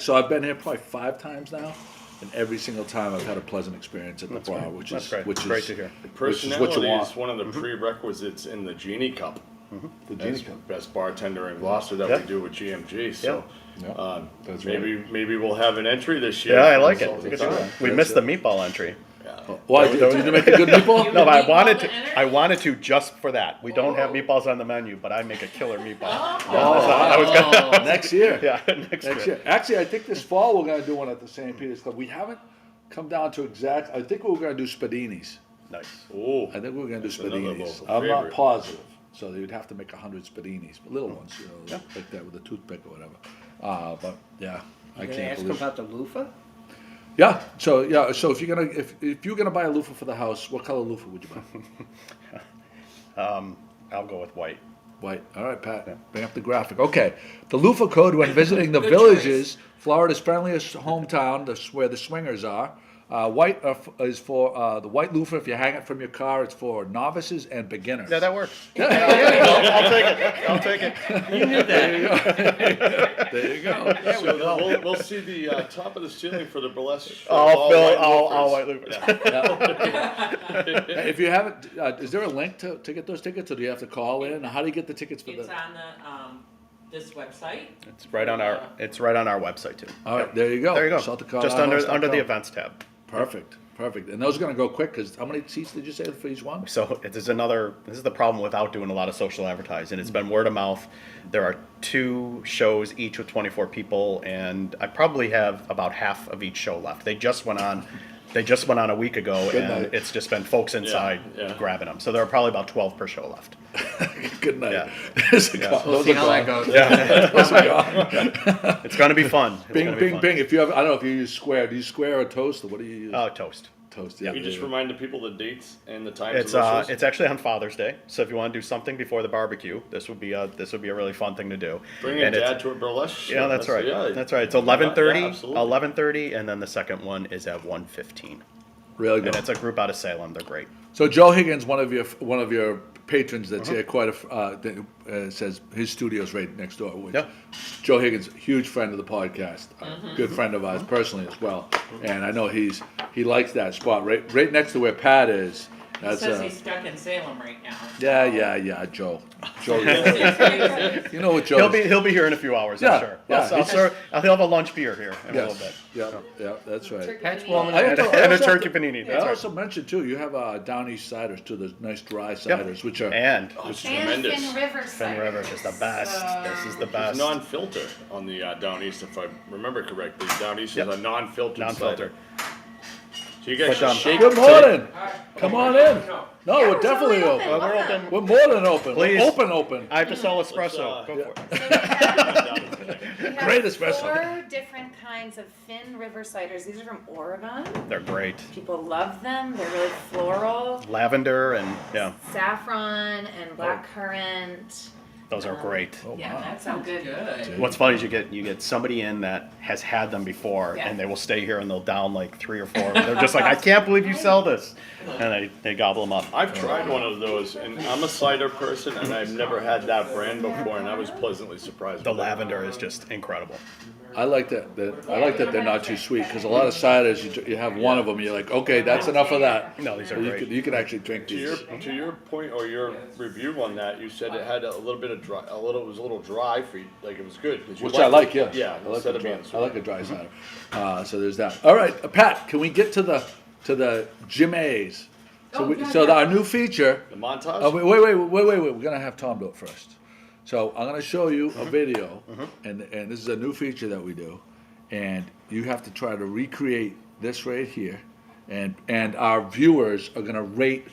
So I've been here probably 5 times now, and every single time I've had a pleasant experience at the bar, great. which That's is great. which Great is to hear. which is Personality what you want. is one of the prerequisites in the Genie Cup. The As Genie Cup. best bartender in Gloucester that Yeah. we do with GMG. So Yeah. That's maybe we'll have an entry this year. Yeah, I like it. So It's a it's good all one. right. We That's missed it. the meatball entry. Why did you make a good meatball? No, but I meatball wanted to. to enter? I wanted to just for that. We don't have meatballs on the menu, but I make a killer meatball. I was gonna next year. Yeah, next Next year. year. Actually, I think this fall we're gonna do one at the St. Peter's Club. We haven't come down to exact. I think we're gonna do spadinis. Nice. Oh, I think we're gonna do That's another spadinis. local I'm not favorite. positive. So you'd have to make 100 spadinis, but little ones, like that with a toothpick or whatever. But yeah, I You gonna can't ask him believe. about the loofah? Yeah. So if you're gonna buy a loofah for the house, what color loofah would you buy? I'll go with white. White. All right, Pat. Bring up the graphic. Okay. The loofah code when visiting the Good villages, Florida's friendliest hometown, where the swingers are. White is for the white loofah. If you hang it from your car, it's for novices and beginners. Yeah, that works. I'll take it. I'll take it. You knew There you that. go. There you go. so we'll see the top of the ceiling for the burlesque. show, I'll all fill white all loafers. white loofahs. Hey, if you haven't, is there a link to get those tickets, or do you have to call in? How do you get the tickets for It's the? on this website. It's right on our. It's right on our website too. All right, there you go. There you go. Salticon Just Arthouse.com. under the events tab. Perfect. And those are going to go quick because how many seats did you say for each one? So this is the problem without doing a lot of social advertising. It's been word of mouth. There are 2 shows each with 24 people, and I probably have about half of each show left. They just went on a week ago, Good and night. it's just been folks inside yeah. grabbing them. So there are probably about 12 per show left. Good night. Yeah. Those We'll are see how that gone. goes. Those are gone. It's going to be fun. It's Bing, gonna be bing, fun. bing. If you have, I don't know if you use Square. Do you Square or Toast, or what do you use? Toast. Toast. Yeah. You just there remind the people the dates and the times It's of the shows. it's actually on Father's Day. So if you want to do something before the barbecue, this would be a really fun thing to do. Bring your And it's- dad to a burlesque show. Yeah, that's right. Yeah, That's right. It's Yeah, 11:30, absolutely. 11:30, and then the second one is at 1:15. Really And good. it's a group out of Salem. They're great. So Joe Higgins, one of your patrons that's here, says his studio's right next door. Which Yeah. Joe Higgins, huge friend of the podcast, good friend of ours personally as well, and I know he likes that spot right next to where Pat is. He That's says he's stuck in Salem right now. yeah, Joe. Joe, Seriously. you know what Joe? He'll be here in a few hours. Yeah, I'm sure. yeah. He'll have a lunch beer here in a little bit. Yeah, that's right. Pat's warming I up. also- And a also turkey have to- panini. I That's right. also mentioned too, you have down east ciders too. Those nice dry ciders, which are And It's And tremendous. Finn River Finn cider. River is the best. This is the It's best. non-filter on the down east, if I remember correctly. Down east Yep. is a non-filtered Non-filter. cider. So you guys But, should shake. Good morning. Come on in. No, Yeah, we're definitely totally open. we're open. We're more than open. Please. We're open. I have to sell espresso. Go for it. So we have Great espresso. 4 different kinds of Finn River ciders. These are from Oregon. They're great. People love them. They're really floral. Lavender and yeah, Saffron and blackcurrant. those are great. Yeah, wow. that sounds good. What's funny is you get somebody in that has had them before, Yeah. and they will stay here and they'll down like 3 or 4. They're just like, I can't believe you sell this, and they gobble them up. I've tried one of those, and I'm a cider person, and I've never had that brand before, and I was pleasantly surprised. The with it. lavender is just incredible. I like that. I like that they're not too sweet because a lot of ciders you have one of them, you're like, okay, that's enough of that. No, these are You great. could actually drink To these. your point or your review on that, you said it had a little bit of dry, it was a little dry for you, like it was good. 'cause you Which I like, it. yes. Yeah, I like instead a of dry, being I like a dry cider. So there's that. All right, Pat, can we get to the Jim A's? So our new feature. The montage? Oh, wait. We're gonna have Tom do it first. So I'm gonna show you a video, and this is a new feature that we do, and you have to try to recreate this right here, and our viewers are gonna rate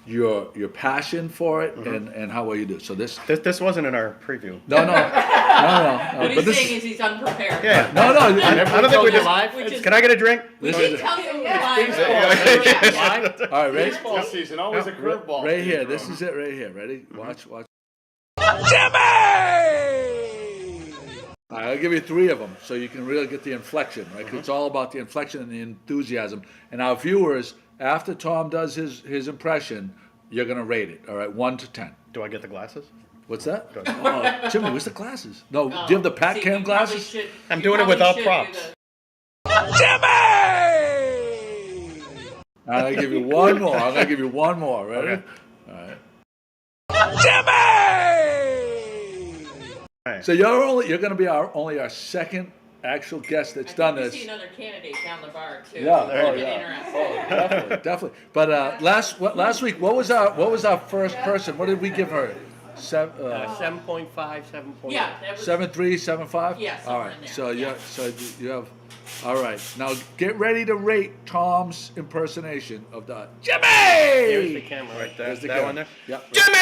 your passion for it and how well you do. So this. This wasn't in our preview. No. What he's But this. saying is he's unprepared. Yeah. No. I don't think we just. live? Which is, Can I get a drink? we should tell you live. Live? All right, ready? Baseball season, always a curveball. Right here. This is it right here. Ready? Watch. I'll give you 3 of them so you can really get the inflection, right? 'Cause it's all about the inflection and the enthusiasm. And our viewers, after Tom does his impression, you're gonna rate it. All right, 1 to 10. Do I get the glasses? What's that? Oh, Jimmy, where's the glasses? No, do you have the Pat See, Cam you probably glasses? should- I'm you doing it probably without should do props. I'm gonna give you one more. Ready? Okay. All right. Right. So you're gonna be only our second actual guest that's done We this. see another candidate down the bar too. Yeah, It's gonna oh, get yeah. interesting. Definitely. But last week, what was our first person? What did we give her? 7.5, 7.8. Yeah, that was. 7.3, 7.5. Yeah, All somewhere right. in there. So Yeah. you have. All right. Now get ready to rate Tom's impersonation of the Jimmy. Here's the camera right there. There's the that camera. one there? Yep. Jimmy!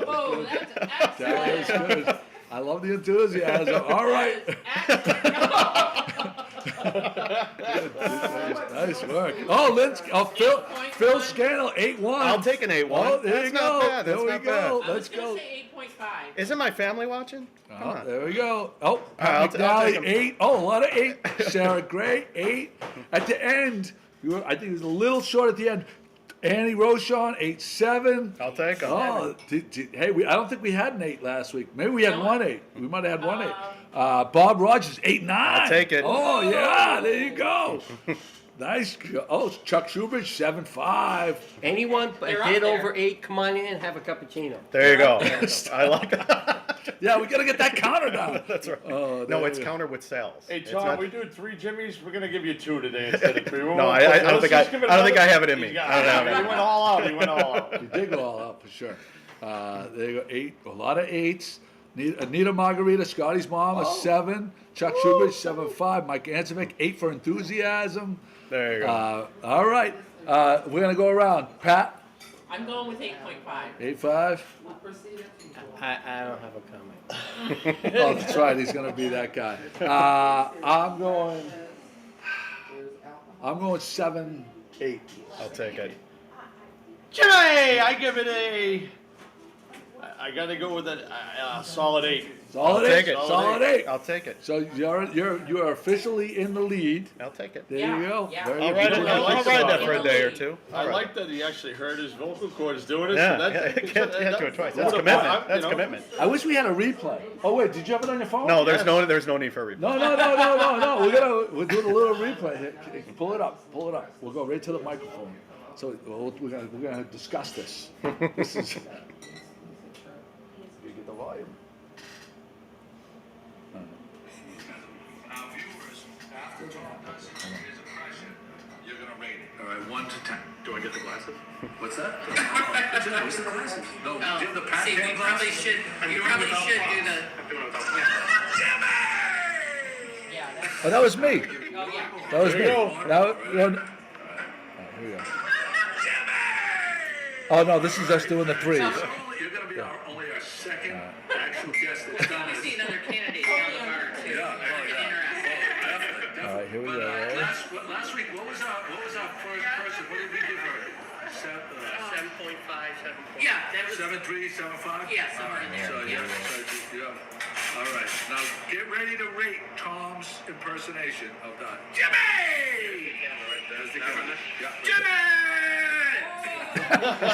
Oh, that's That is excellent. good. I love the enthusiasm. All right. Nice work. Oh, Phil Scannell, 8-1. I'll take an 8-1. Oh, there That's you not go. bad. There That's we not go. bad. I Let's was gonna go. say 8.5. Isn't my family watching? Come Oh, on. there we go. Oh, I'll Pat take McNally, 'em. 8. Oh, a lot of 8. Sarah Gray, 8. At the end, I think it was a little short at the end. Annie Rochon, 8-7. I'll take them. Oh, hey, I don't think we had an 8 last week. Maybe we had 1-8. We might have had 1-8. Bob Rogers, 8-9. I'll take it. Oh, yeah, there you go. Nice. Oh, Chuck Schubert, 7-5. Anyone They're that up did there. over 8, come on in and have a cappuccino. There you go. I like it. Yeah, we got to get that counter down. That's right. Oh, No, there it's you go. countered with sales. Hey It's Tom, not- we do 3 Jimmys. We're gonna give you 2 today instead of 3. No, I don't think I have it in me. He I don't have it. He went all out. He went all out. You did go all out for sure. There you go, 8. A lot of 8s. Anita Margarita, Scotty's mom, a 7. Chuck Schubert, 7.5. Mike Ansovic, 8 for enthusiasm. There you go. All right. We're going to go around. Pat, I'm going with 8.5. 8.5. I don't have a comment. Oh, that's right. He's going to be that guy. I'm going 7.8. I'll take it. Jimmy, I give it a. I gotta go with a solid 8. Solid I'll take 8. it. Solid 8. I'll take it. So you are officially in the lead. I'll take it. There Yeah, you go. yeah. Very I'll good. ride it. I I'll like ride the that for a solid. day or two. I like that he actually heard his vocal cords doing it. Yeah, so yeah. that, Can't do it twice. That's What a- commitment. I'm- That's you know, commitment. I wish we had a replay. Oh, wait. Did you have it on your phone? No, there's no need for a replay. No. We're doing a little replay here. Pull it up. We'll go right to the microphone. So we're gonna discuss this. This is. You get the volume. Our viewers, after Tom does his impression, you're gonna rate it. All right, 1 to 10. Do I get the glasses? What's that? What's the glasses? No, do you have the Pat See, Cam we probably glasses? should do the. Jimmy! Yeah, Oh, that was me. Oh, yeah. That was me. There you go. Here we go. Oh no, this is us doing the threes. You're going to be only our second actual guest that's done I this. see another candidate down the bar too. All right, here we But go. last week, what was our first person? What did we give her? 7.5, 7.5. Yeah, that was 7.3, 7.5? Yeah, somewhere in there, So, yeah. yeah. All right. Now, get ready to rate Tom's impersonation of that. Jimmy! There's the camera. Yeah.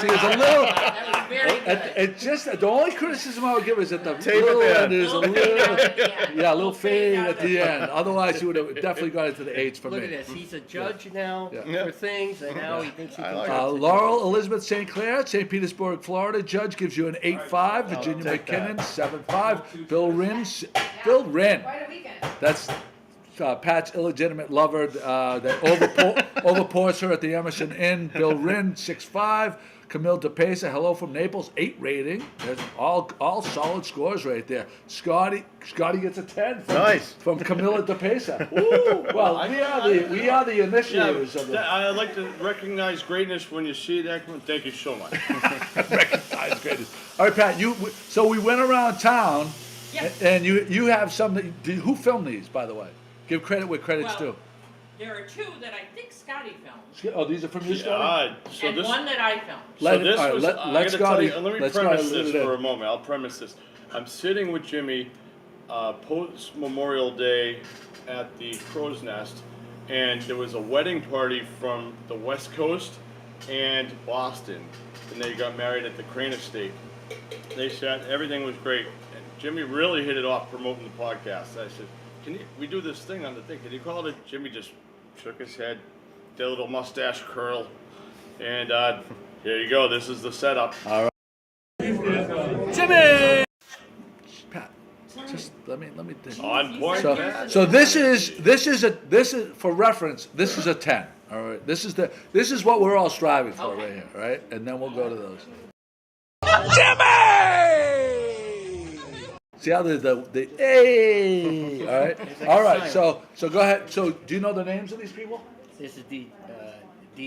See, it's a little. That was very good. It's just the only criticism I would give is that the Tape little at the end end. is a Little little. fade at the end. Yeah, a little fade out at the end. Otherwise, you would have definitely got into the 8s for Look me. at this. He's a judge now Yeah. for things, and now he thinks he I can. like judge Laurel Elizabeth St. Clair, St. Petersburg, Florida. Judge gives you an 8.5. Virginia take that. McKinnon, 7.5. Bill Wren. quite a weekend. That's Pat's illegitimate lover that overpours her at the Emerson Inn. Bill Wren, 6.5. Camille DePesa, hello from Naples, 8 rating. There's all solid scores right there. Scotty gets a 10 from Camilla DePesa. Ooh, well, we are the initiators of the I like to recognize greatness when you see that. Thank you so much. recognized greatness. All right, Pat. So we went around town, Yeah. and you have some. Who filmed these, by the way? Give credit where credit's Well, due. there are 2 that I think Scotty filmed, Oh, these are from you, Scotty? So and this, one that I filmed. Let so this all right, was, let- I let gotta Scotty- tell you, let me let premise Scotty this lead it for in. a moment. I'll premise this. I'm sitting with Jimmy post Memorial Day at the Crow's Nest, and there was a wedding party from the West Coast and Boston, and they got married at the Crane Estate. They said everything was great, and Jimmy really hit it off promoting the podcast. I said, we do this thing on the thing, can you call it? Jimmy just shook his head, did a little mustache curl, and here you go, this is the setup. Jimmy! Pat, just let me think. On point. So this is for reference. This is a 10. All right. This is what we're all striving for right here. All right, and then we'll go to those. Jimmy! See how the hey. All right. like All a right. siren. So go ahead. So do you know the names of these people? This is DJ. I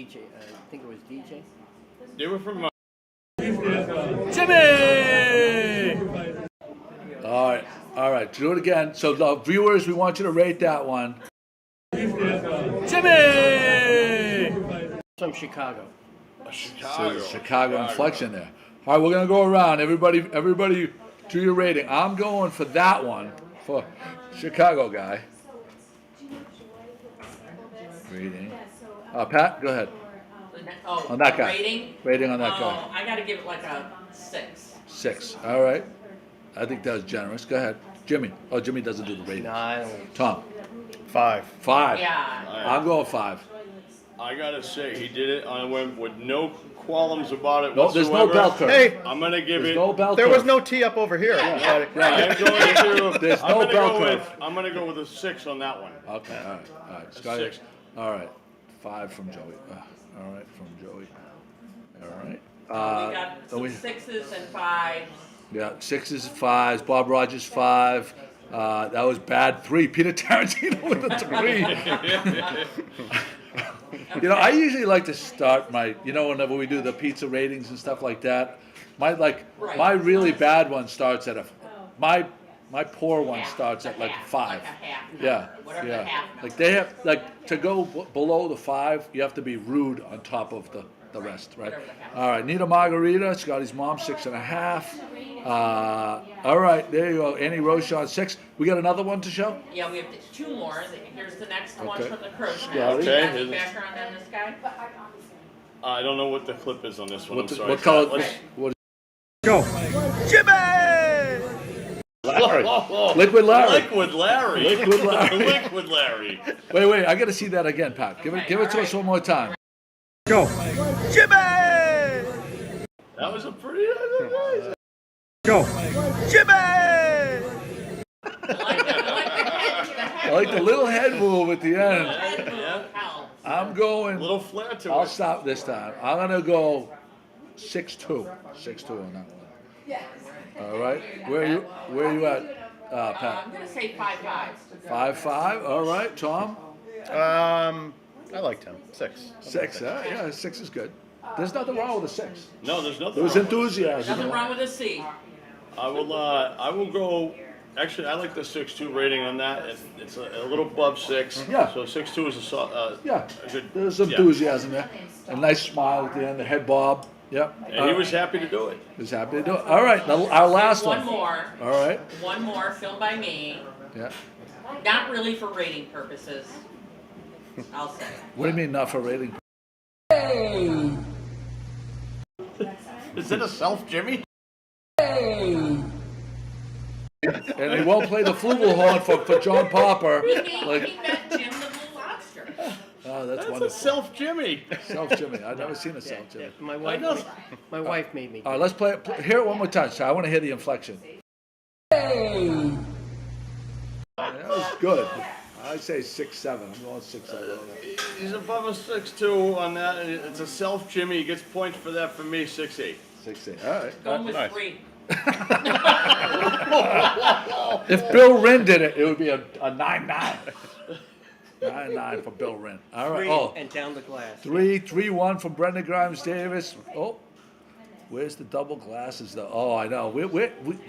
think it was DJ. They were from Jimmy! All right, do it again. So the viewers, we want you to rate that one. Jimmy! From Chicago. Chicago. So Chicago inflection there. All right, we're gonna go around. Everybody, do your rating. I'm going for that one for Chicago guy. Rating. Pat, go ahead. Oh, On that guy. Rating? Rating on that Oh, guy. I gotta give it like a 6. 6. All right. I think that was generous. Go ahead, Jimmy. Oh, Jimmy doesn't do the rating. No, I don't. Tom. 5. 5. Yeah. I'm going 5. I gotta say, he did it on a whim with no qualms about it No, whatsoever. there's no bell curve. Hey, I'm gonna give There's it. no bell there curve. was no tee up over here. I'm going to. There's I'm no gonna bell go curve. with. I'm gonna go with a 6 on that one. Okay, all right. Scotty. 6. All right, 5 from Joey. All right, from Joey. All right. We got some we- 6s and 5s. Yeah, 6s, 5s. Bob Rogers 5. That was bad 3. Peter Tarantino with a 3. I usually like to start my. Whenever we do the pizza ratings and stuff like that, my really bad one starts at my poor one starts at like 5. Like a half. Yeah, Whatever the yeah. half Like number. they have to go below the 5. You have to be rude on top of the rest, right? Whatever the half. All right, Nita Margarita, Scotty's mom, 6.5. All right, there you go. Annie Rochon, 6. We got another one to show. Yeah, we have 2 more. Here's the next one Okay. from the Crow's Nest. Scotty. Okay, Any here's- background on this guy? I don't know what the clip is on this one. I'm sorry. What color? Let's- What? Larry. Liquid Larry. Liquid Larry. Liquid Larry. Liquid Larry. Wait, I got to see that again, Pat. Give it to us one more time. That was a pretty. I like the little head move at the end. Yeah. I'm going. Little flair to I'll it. stop this time. I'm gonna go 6-2. 6-2 on that one. All right. Where you at? Pat? I'm gonna say 5-5. 5-5. All right, Tom. I liked him. 6. 6. Yeah, 6 is good. There's nothing wrong with a 6. No, there's nothing. There's wrong with it. enthusiasm. Nothing wrong with a C. I will go. Actually, I like the 6.2 rating on that. It's a little above 6. Yeah. So 6.2 is Yeah, a good. there's yeah. enthusiasm there. A nice smile at the end, the head bob. Yep. And he was happy to do it. He was happy to do it. All right, now our last one. One more. All right. One more, filmed by me. Yeah. Not really for rating purposes, I'll say. What do you mean not for rating? Is it a self, Jimmy? And he won't play the flugelhorn for John Popper. He Like, met Jim the Blue Lobster. oh, that's That's a wonderful. self, Jimmy. Self Jimmy. I've never seen a self Jimmy. My I know. wife made me. All right, let's play it. Hear it one more time. So I want to hear the inflection. That was good. I'd say 6-7. I'm going 6-7. He's above a 6.2 on that. It's a self, Jimmy. He gets points for that from me. 6.8. 6-8. All right. Going with Nice. 3. If Bill Wren did it, it would be a 9-9. 9-9 for Bill Wren. All right. 3 Oh, and down the glass. 3-1 from Brendan Grimes Davis. Oh, where's the double glasses though? Oh, I know. We, We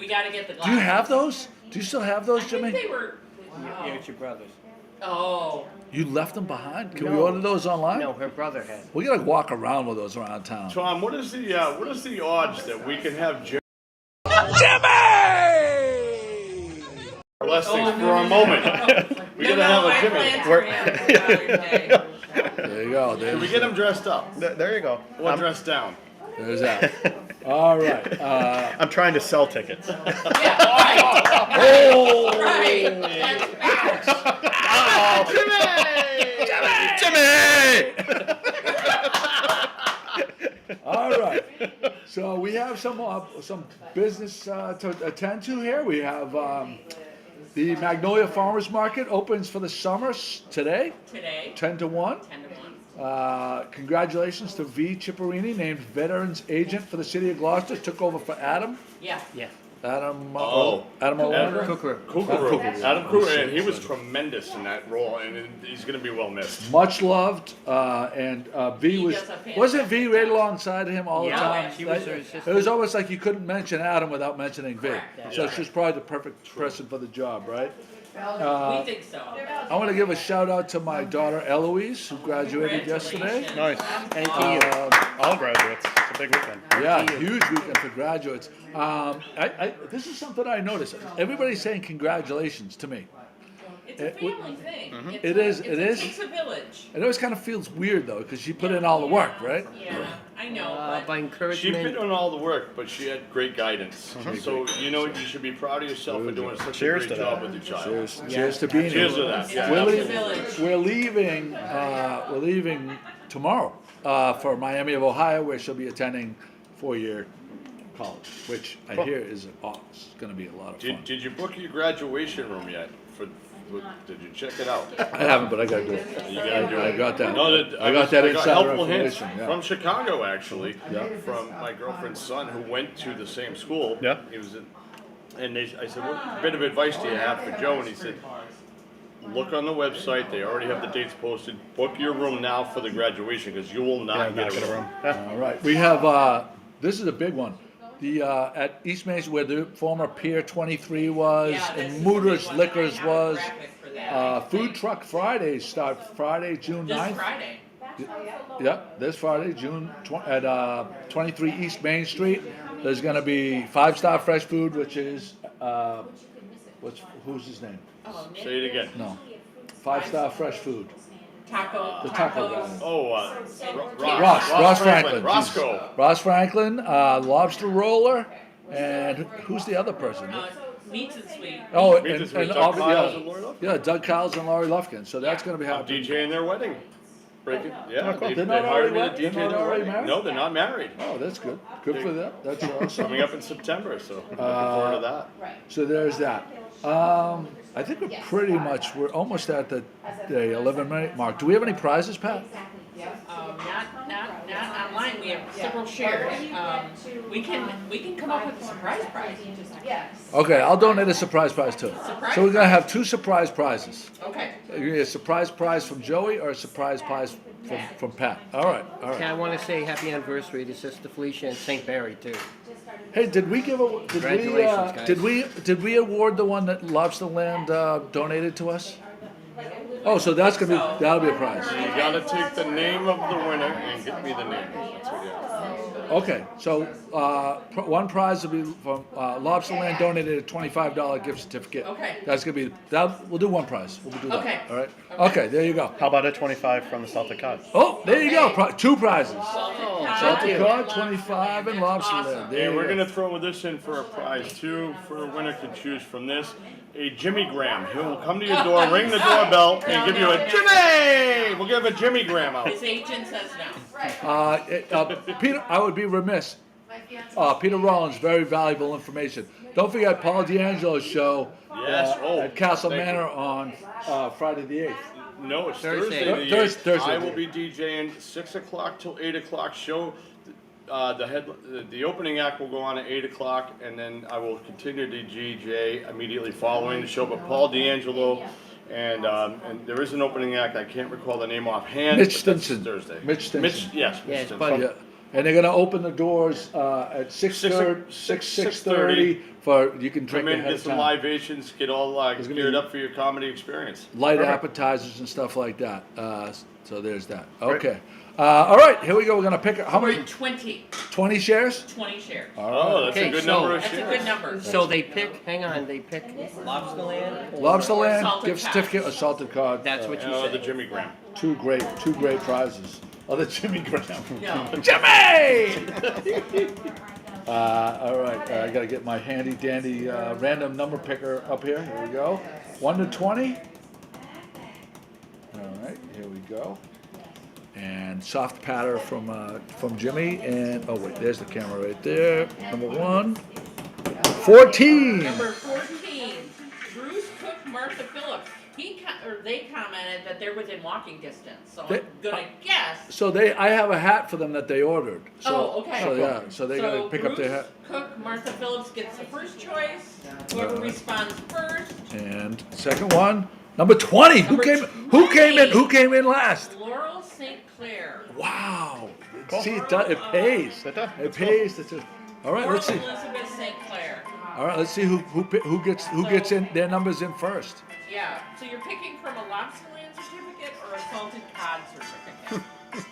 gotta get the glasses. do you have those? Do you still have those, I Jimmy? think they were. Yeah, it's your brother's. Oh. You left them behind? Can we No. order those online? No, her brother had. We gotta walk around with those around town. Tom, what is the odds that we can have Jimmy? Less things for a moment. We gotta have a Jimmy. There you go. Can we get him dressed up? There you go. Or dressed down? There's that. All right. I'm trying to sell tickets. Oh! Right. That's facts. All right. So we have some business to attend to here. We have the Magnolia Farmers Market opens for the summer today, Today, 10 to 1. 10 to 1. Congratulations to V. Chipperini, named Veterans Agent for the City of Gloucester. Took over for Adam. Yeah. Yeah. Adam. Oh. Adam Olander. Cooker. Kukuru. Adam Kukuru, and he was tremendous in that role, and he's going to be well missed. Much loved, and V He was does a fantastic wasn't V right alongside him all the Yeah, time. she was her assistant. It was almost like you couldn't mention Adam without mentioning V. Correct. So she's probably the perfect person for the job, right? We think so. I want to give a shout out to my daughter Eloise, who graduated yesterday. Nice. And to you. All graduates. It's a big weekend. Yeah, huge weekend for graduates. This is something I noticed. Everybody's saying congratulations to me. It's a family thing. It's It a- is, it's it a- is. It's a village. It always kind of feels weird though, because she put in all the work, right? Yeah, I know, By but She put encouragement. in all the work, but she had great guidance. So, you should be proud of yourself for doing such Cheers a to great job that. with your child. Cheers, cheers to being Cheers here. to that. Yeah, We're, it's a village. we're leaving tomorrow for Miami of Ohio, where she'll be attending 4-year college, which I hear is going to be a lot of fun. Did you book your graduation room yet? Did you check it out? I haven't, but I got to do it. You gotta do I it. got that. No, I got that insider helpful hints information. Yeah. from Chicago, actually, Yeah. from my girlfriend's son who went to the same school. Yeah. He was in, and I said, what bit of advice do you have for Joe? And he said, look on the website. They already have the dates posted. Book your room now for the graduation because you will not get a room. All right. We have, this is a big one. The, at East Main, where the former Pier 23 was, yeah, this and is a Mooter's big one. Liquors I have a was. graphic for that, I Food think. Truck Fridays start Friday, June 9th. This Friday. Yep, this Friday, at 23 East Main Street. There's going to be 5-Star Fresh Food, which is, who's his name? Oh, Nick. Say it again. No. 5-Star Fresh Food. Taco. The taco tacos. guy. Oh, Ross Franklin. Roscoe. Jesus. Ross Franklin, Lobster Roller, and who's the other person? Meats and sweet. Oh, Meats and Sweet, Doug Aubrey- Kyles and Lori Lufkin. yeah, Doug Kyles and Laurie Lufkin. So that's going to be I'm happening. DJing their wedding. Breaking. Yeah, They're they not hired me already to wed- DJ they're not their already wedding. married? No, they're not married. Oh, that's good. Good for them. That's awesome. Coming up in September, so looking forward to that. So there's that. I think we're almost at the 11-minute mark. Do we have any prizes, Pat? Not online. we have several shares, we can come up with a surprise prize. Okay, I'll donate a surprise prize too. Surprise So we're gonna have 2 surprise prizes. Okay. You get a surprise prize from Joey or a surprise prize from Pat. All right, all Okay, I right. want to say happy anniversary to Sister Felicia and St. Barry too. Hey, did we Congratulations, guys. did we award the one that Lobsterland donated to us? Oh, so that'll be a prize. You gotta take the name of the winner and get me the name. That's what you have. Okay, so one prize will be from Lobsterland donated a $25 gift certificate. Okay. That's gonna be we'll do one prize. We'll do that. Okay. All right. Okay, there you go. How about a 25 from the Salted Cod? Oh, there you go. Okay. 2 prizes. Salted Cod, 25, and That's Lobsterland. awesome. There And you we're go. gonna throw this in for a prize too, for a winner can choose from this. A Jimmy Graham. He'll come to your door, ring the doorbell, and give you a Jimmy! We'll give a Jimmy Graham out. His agent says no. Peter, I would be remiss. Peter Rollins, very valuable information. Don't forget Paul D'Angelo's show Yes, at Castle thank you. Manor on Friday the 8th. No, it's Thursday. Thursday. the 8th. Thursday. I will be DJing 6 o'clock till 8 o'clock show. The opening act will go on at 8 o'clock, and then I will continue to DJ immediately following the show. But Paul D'Angelo, and there is an opening act. I can't recall the name offhand. Mitch but that's Stinson. Thursday. Mitch Stinson. Yes. Yeah, Mitch it's Stinson. funny. Yeah. And they're gonna open the doors at 6:30 for you can drink Come in, ahead get of some time. libations, get all gonna geared be- up for your comedy experience. Light Perfect. appetizers and stuff like that. So there's that. Okay. All right, here we go. We're gonna pick how We're many? at 20 shares. shares. Oh, that's Okay, a good so- number of That's a shares. good number. So they pick. Hang on, they pick Lobsterland. Lobsterland Salted gift Cod. certificate or salted cod. That's what you The said. Jimmy Graham. Two great prizes. Oh, the Jimmy Graham. No. Jimmy! All right, I gotta get my handy dandy random number picker up here. Here we go. 1 to 20. All right, here we go. And soft patter from Jimmy. And oh wait, there's the camera right there. Number 1. 14. Number 14, Bruce Cook, Martha Phillips. They commented that they're within walking distance, so I'm gonna guess. So I have a hat for them that they ordered. So, Oh, okay. So yeah, so they're gonna pick up their hat. Bruce Cook, Martha Phillips gets the first choice. Whoever responds first. And second one, number 20. Who Number came in last? Laurel St. Clair. Wow. See, it pays. It does. It pays. All right, Laurel let's see. Elizabeth St. Clair. All right, let's see who gets in their numbers in first. Yeah. So you're picking from a Lobsterland certificate or a salted cod certificate?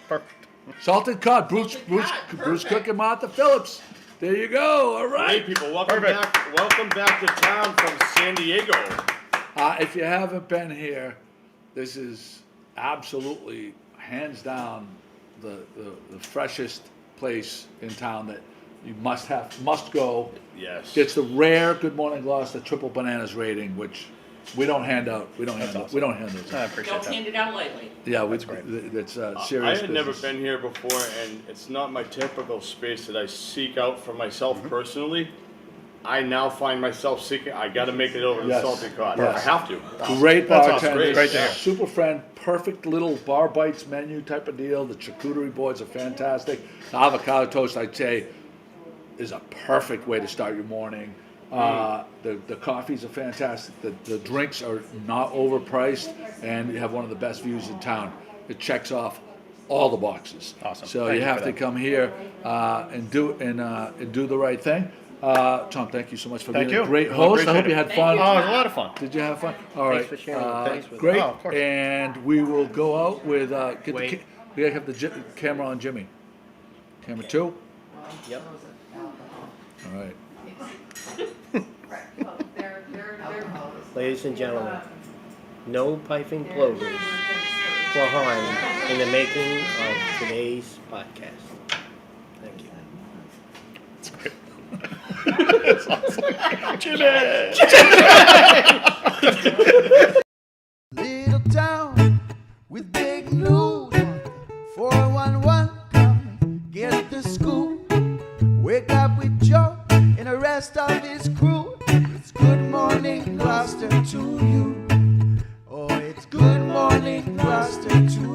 Perfect. Salted cod, Bruce Cod, Cook perfect. and Martha Phillips. There you go. All Hey right. people, welcome Perfect. back. Welcome back to town from San Diego. If you haven't been here, this is absolutely hands down the freshest place in town that you must go. Yes. It's the rare Good Morning Gloucester triple bananas rating, which we don't hand out. We don't hand those. I appreciate Don't that. hand it out lightly. Yeah, That's great. It's I serious. had never business. been here before, and it's not my typical space that I seek out for myself personally. I now find myself seeking. I got to make it over to Yes. Salted Cod. Yes. I have to. Great That's awesome. bartenders, Great to hear. super friend, perfect little bar bites menu type of deal. The charcuterie boards are fantastic. The avocado toast, I'd say, is a perfect way to start your morning. The coffees are fantastic. The drinks are not overpriced, and you have one of the best views in town. It checks off all the boxes. Awesome. So Thank you you have for to that. come here and do the right thing. Tom, thank you so much for Thank being a you. great I host. I hope appreciate you it. had Thank fun. you. Oh, it was a lot of fun. Did you have fun? All right. Thanks for sharing the place with us. Great. Oh, of course. And we will go out with Wait. we gotta have the camera on Jimmy. Camera 2. Yep. All right. Ladies and gentlemen, no piping plovers were harmed in the making of today's podcast. Thank you. Little town with big news. 411 come get the scoop. Wake up with Joe and the rest of his crew. It's good morning, Gloucester, to you. Oh, it's good morning, Gloucester, to